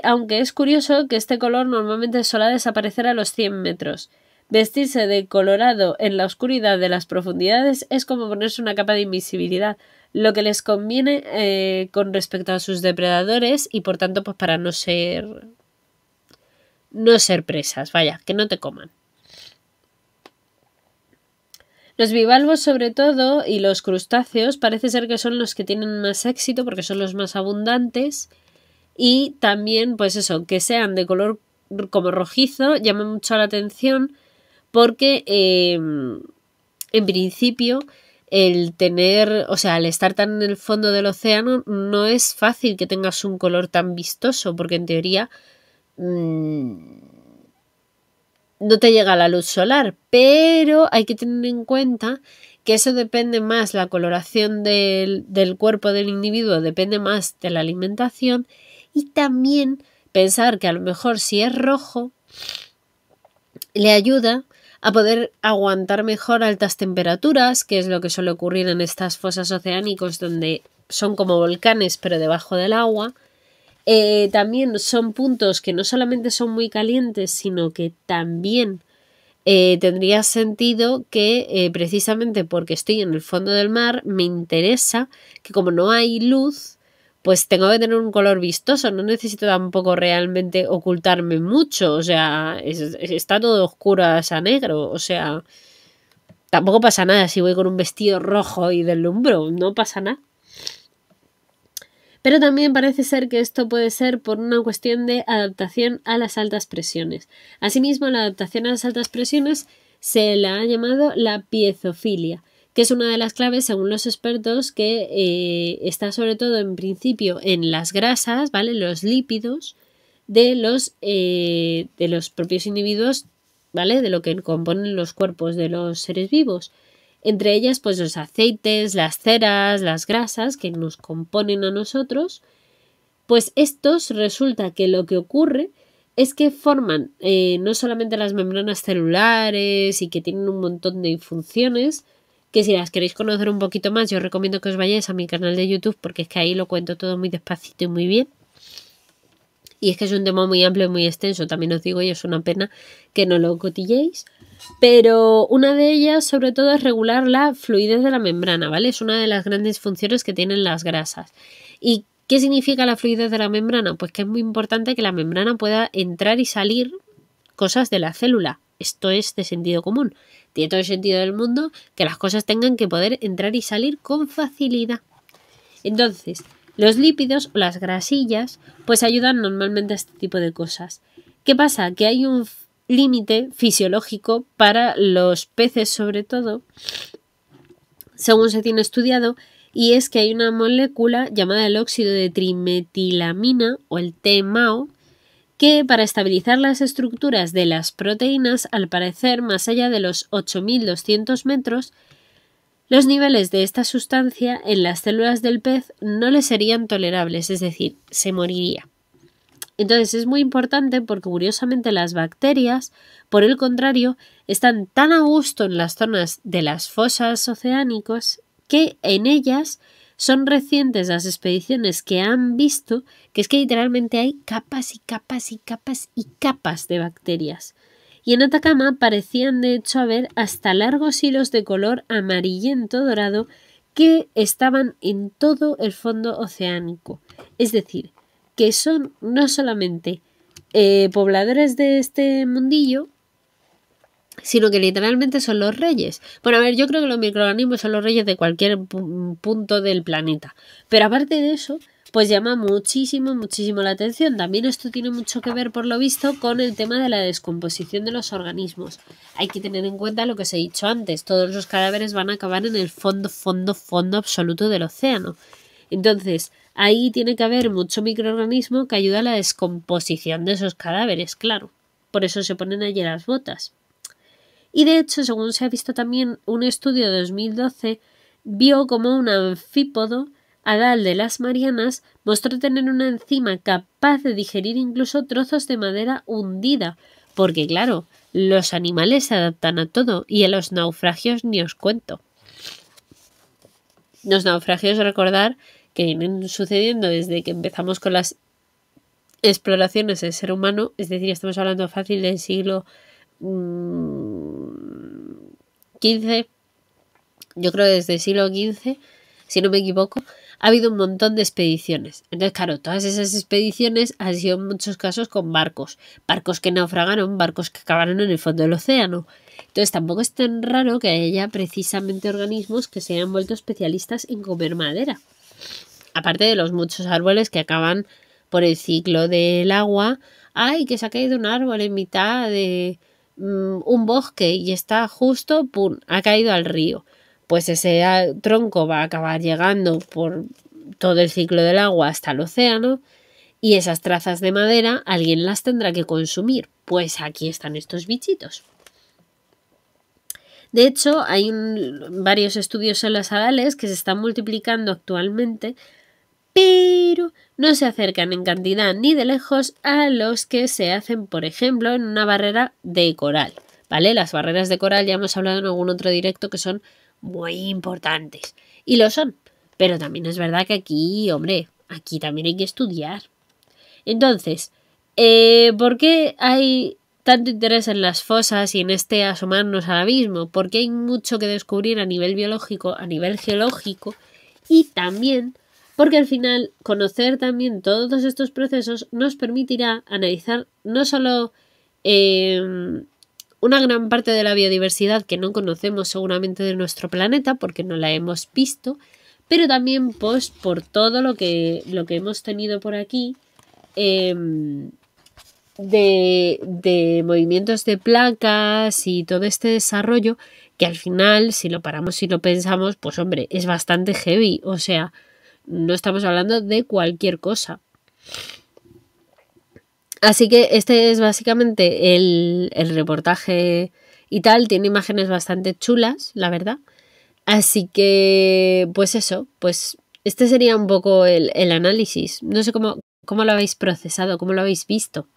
Aunque es curioso que este color normalmente suele desaparecer a los 100 metros. Vestirse de colorado en la oscuridad de las profundidades es como ponerse una capa de invisibilidad, lo que les conviene con respecto a sus depredadores y por tanto pues para no ser presas, vaya, que no te coman. Los bivalvos sobre todo y los crustáceos parece ser que son los que tienen más éxito porque son los más abundantes y también pues eso, que sean de color como rojizo llama mucho la atención porque en principio el tener, o sea, al estar tan en el fondo del océano no es fácil que tengas un color tan vistoso porque en teoría no te llega la luz solar, pero hay que tener en cuenta que eso depende más, la coloración del cuerpo del individuo depende más de la alimentación y también pensar que a lo mejor si es rojo le ayuda a poder aguantar mejor altas temperaturas, que es lo que suele ocurrir en estas fosas oceánicas donde son como volcanes pero debajo del agua. También son puntos que no solamente son muy calientes, sino que también tendría sentido que precisamente porque estoy en el fondo del mar, me interesa que como no hay luz, pues tengo que tener un color vistoso, no necesito tampoco realmente ocultarme mucho, o sea, está todo oscuro a negro, o sea, tampoco pasa nada si voy con un vestido rojo y deslumbro, no pasa nada. Pero también parece ser que esto puede ser por una cuestión de adaptación a las altas presiones. Asimismo, la adaptación a las altas presiones se la ha llamado la piezofilia, que es una de las claves, según los expertos, que está sobre todo en principio en las grasas, ¿vale? Los lípidos de los propios individuos, ¿vale? De lo que componen los cuerpos de los seres vivos. Entre ellas, pues los aceites, las ceras, las grasas que nos componen a nosotros, pues estos resulta que lo que ocurre es que forman no solamente las membranas celulares y que tienen un montón de funciones, que si las queréis conocer un poquito más, yo os recomiendo que os vayáis a mi canal de YouTube porque es que ahí lo cuento todo muy despacito y muy bien. Y es que es un tema muy amplio y muy extenso, también os digo, y es una pena que no lo cotilléis. Pero una de ellas, sobre todo, es regular la fluidez de la membrana, ¿vale? Es una de las grandes funciones que tienen las grasas. ¿Y qué significa la fluidez de la membrana? Pues que es muy importante que la membrana pueda entrar y salir cosas de la célula. Esto es de sentido común. Tiene todo el sentido del mundo que las cosas tengan que poder entrar y salir con facilidad. Entonces, los lípidos o las grasillas pues ayudan normalmente a este tipo de cosas. ¿Qué pasa? Que hay un límite fisiológico para los peces sobre todo, según se tiene estudiado, y es que hay una molécula llamada el óxido de trimetilamina o el TMAO que para estabilizar las estructuras de las proteínas, al parecer más allá de los 8.200 metros, los niveles de esta sustancia en las células del pez no le serían tolerables, es decir, se moriría. Entonces es muy importante porque curiosamente las bacterias, por el contrario, están tan a gusto en las zonas de las fosas oceánicas que en ellas son recientes las expediciones que han visto que es que literalmente hay capas y capas y capas y capas de bacterias. Y en Atacama parecían de hecho haber hasta largos hilos de color amarillento dorado que estaban en todo el fondo oceánico. Es decir, que son no solamente pobladores de este mundillo, sino que literalmente son los reyes. Bueno, a ver, yo creo que los microorganismos son los reyes de cualquier punto del planeta. Pero aparte de eso, pues llama muchísimo la atención. También esto tiene mucho que ver, por lo visto, con el tema de la descomposición de los organismos. Hay que tener en cuenta lo que os he dicho antes. Todos los cadáveres van a acabar en el fondo absoluto del océano. Entonces, ahí tiene que haber mucho microorganismo que ayuda a la descomposición de esos cadáveres, claro. Por eso se ponen allí las botas. Y de hecho, según se ha visto también, un estudio de 2012 vio como un anfípodo Adal de las Marianas mostró tener una enzima capaz de digerir incluso trozos de madera hundida, porque claro, los animales se adaptan a todo y a los naufragios ni os cuento. Los naufragios, recordar que vienen sucediendo desde que empezamos con las exploraciones del ser humano, es decir, estamos hablando fácil del siglo XV, yo creo desde el siglo XV, si no me equivoco, ha habido un montón de expediciones. Entonces, claro, todas esas expediciones han sido en muchos casos con barcos. Barcos que naufragaron, barcos que acabaron en el fondo del océano. Entonces, tampoco es tan raro que haya precisamente organismos que se hayan vuelto especialistas en comer madera. Aparte de los muchos árboles que acaban por el ciclo del agua. ¡Ay, que se ha caído un árbol en mitad de un bosque y está justo, ¡pum!, ha caído al río! Pues ese tronco va a acabar llegando por todo el ciclo del agua hasta el océano y esas trazas de madera alguien las tendrá que consumir. Pues aquí están estos bichitos. De hecho, hay varios estudios en las salales que se están multiplicando actualmente, pero no se acercan en cantidad ni de lejos a los que se hacen, por ejemplo, en una barrera de coral, ¿vale? Las barreras de coral ya hemos hablado en algún otro directo que son muy importantes. Y lo son. Pero también es verdad que aquí, hombre, aquí también hay que estudiar. Entonces, ¿por qué hay tanto interés en las fosas y en este asomarnos al abismo? Porque hay mucho que descubrir a nivel biológico, a nivel geológico y también porque al final conocer también todos estos procesos nos permitirá analizar no solo una gran parte de la biodiversidad que no conocemos seguramente de nuestro planeta porque no la hemos visto, pero también pues, por todo lo que hemos tenido por aquí de movimientos de placas y todo este desarrollo que al final, si lo paramos y lo pensamos, pues hombre, es bastante heavy. O sea, no estamos hablando de cualquier cosa. Así que este es básicamente el reportaje y tal. Tiene imágenes bastante chulas, la verdad. Así que, pues eso, pues este sería un poco el análisis. No sé cómo lo habéis procesado, cómo lo habéis visto.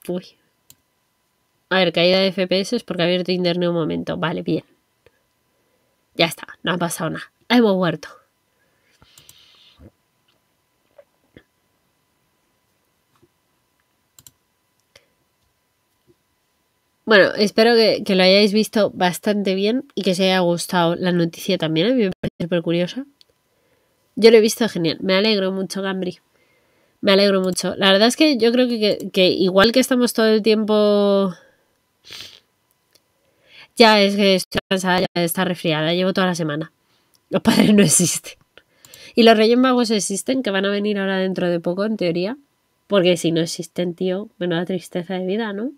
Uy. A ver, caída de FPS porque ha abierto internet un momento. Vale, bien. Ya está, no ha pasado nada. Hemos muerto. Bueno, espero que lo hayáis visto bastante bien y que os haya gustado la noticia también. A mí me parece súper curiosa. Yo lo he visto genial. Me alegro mucho, Gambri. Me alegro mucho. La verdad es que yo creo que igual que estamos todo el tiempo... Ya es que estoy cansada ya de estar resfriada. Llevo toda la semana. Los padres no existen. Y los Reyes Magos existen, que van a venir ahora dentro de poco, en teoría. Porque si no existen, tío, menuda tristeza de vida, ¿no?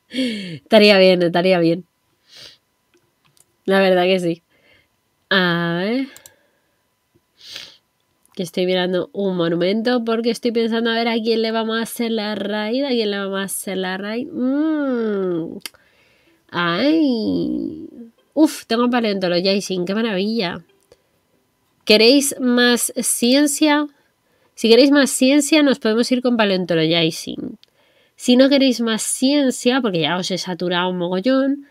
Estaría bien, estaría bien. La verdad que sí. A ver. Que estoy mirando un monumento porque estoy pensando a ver a quién le vamos a hacer la raid. ¿A quién le vamos a hacer la raid? ¡Ay! Uf, tengo paleontologizing, qué maravilla. ¿Queréis más ciencia? Si queréis más ciencia, nos podemos ir con paleontologizing. Si no queréis más ciencia, porque ya os he saturado un mogollón,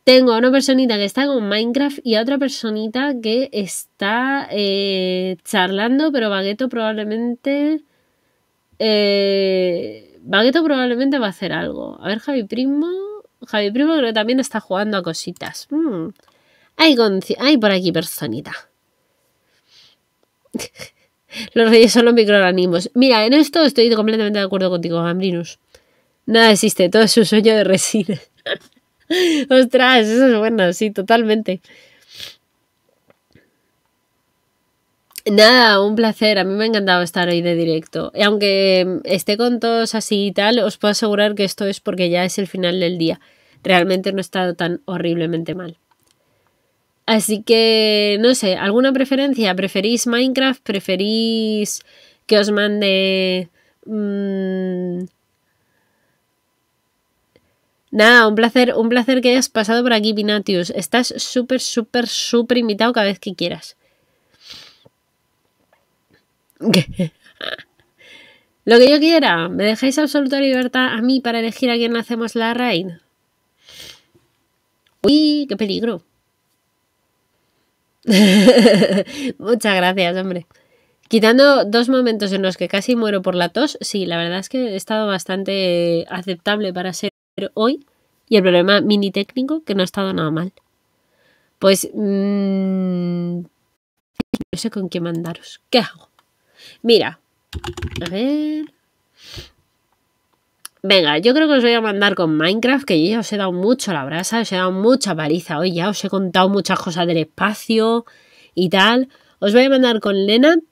tengo a una personita que está con Minecraft y a otra personita que está charlando, pero Bagueto probablemente... Bagueto probablemente va a hacer algo. A ver, Javi Primo creo que también está jugando a cositas. Hay por aquí personita. Los reyes son los microorganismos. Mira, en esto estoy completamente de acuerdo contigo, Gambrinus. Nada existe, todo es un sueño de resines. Ostras, eso es bueno, sí, totalmente. Nada, un placer. A mí me ha encantado estar hoy de directo. Y aunque esté con todos así y tal, os puedo asegurar que esto es porque ya es el final del día. Realmente no he estado tan horriblemente mal. Así que, no sé, ¿alguna preferencia? ¿Preferís Minecraft? ¿Preferís que os mande... Nada, un placer que hayas pasado por aquí, Pinatius. Estás súper invitado cada vez que quieras. Lo que yo quiera. ¿Me dejáis absoluta libertad a mí para elegir a quién hacemos la raid? Uy, qué peligro. Muchas gracias, hombre. Quitando 2 momentos en los que casi muero por la tos, sí, la verdad es que he estado bastante aceptable para ser hoy. Y el problema mini técnico, que no ha estado nada mal. Pues no sé con qué mandaros. ¿Qué hago? Mira, a ver... Venga, yo creo que os voy a mandar con Minecraft, que yo ya os he dado mucho la brasa, os he dado mucha paliza hoy, ya os he contado muchas cosas del espacio y tal. Os voy a mandar con Lennart,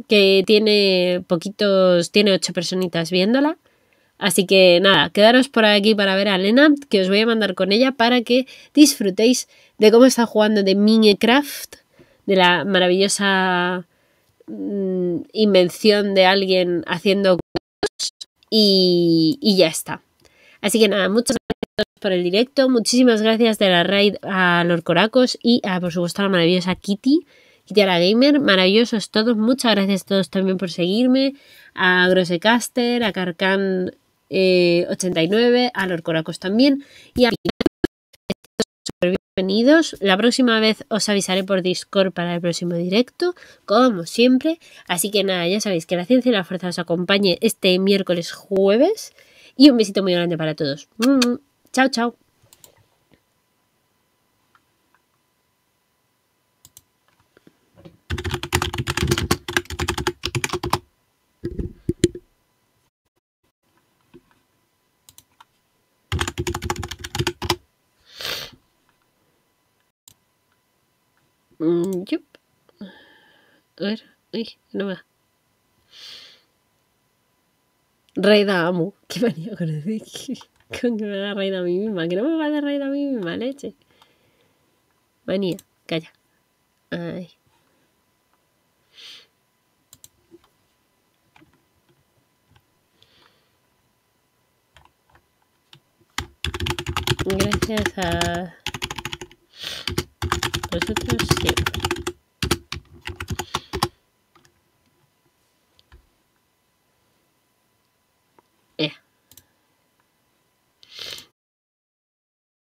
que tiene 8 personitas viéndola. Así que nada, quedaros por aquí para ver a Lennart, que os voy a mandar con ella para que disfrutéis de cómo está jugando de Minecraft, de la maravillosa invención de alguien haciendo y ya está. Así que nada, muchas gracias por el directo, muchísimas gracias de la raid a Lorcoracos y a, por supuesto, a la maravillosa Kitty a la Gamer, maravillosos todos, muchas gracias a todos también por seguirme, a Grosecaster, a Carcan 89, a Lorcoracos también y a bienvenidos. La próxima vez os avisaré por Discord para el próximo directo, como siempre. Así que nada, ya sabéis que la ciencia y la fuerza os acompañe este miércoles jueves. Y un besito muy grande para todos. Chao, chao. Yup. A ver, uy, no va. Reina Amu, qué manía con decir con que me da reina a mí misma, que no me va a dar reina a mí misma, leche. Manía, calla. Ay. Gracias a vosotros, sí.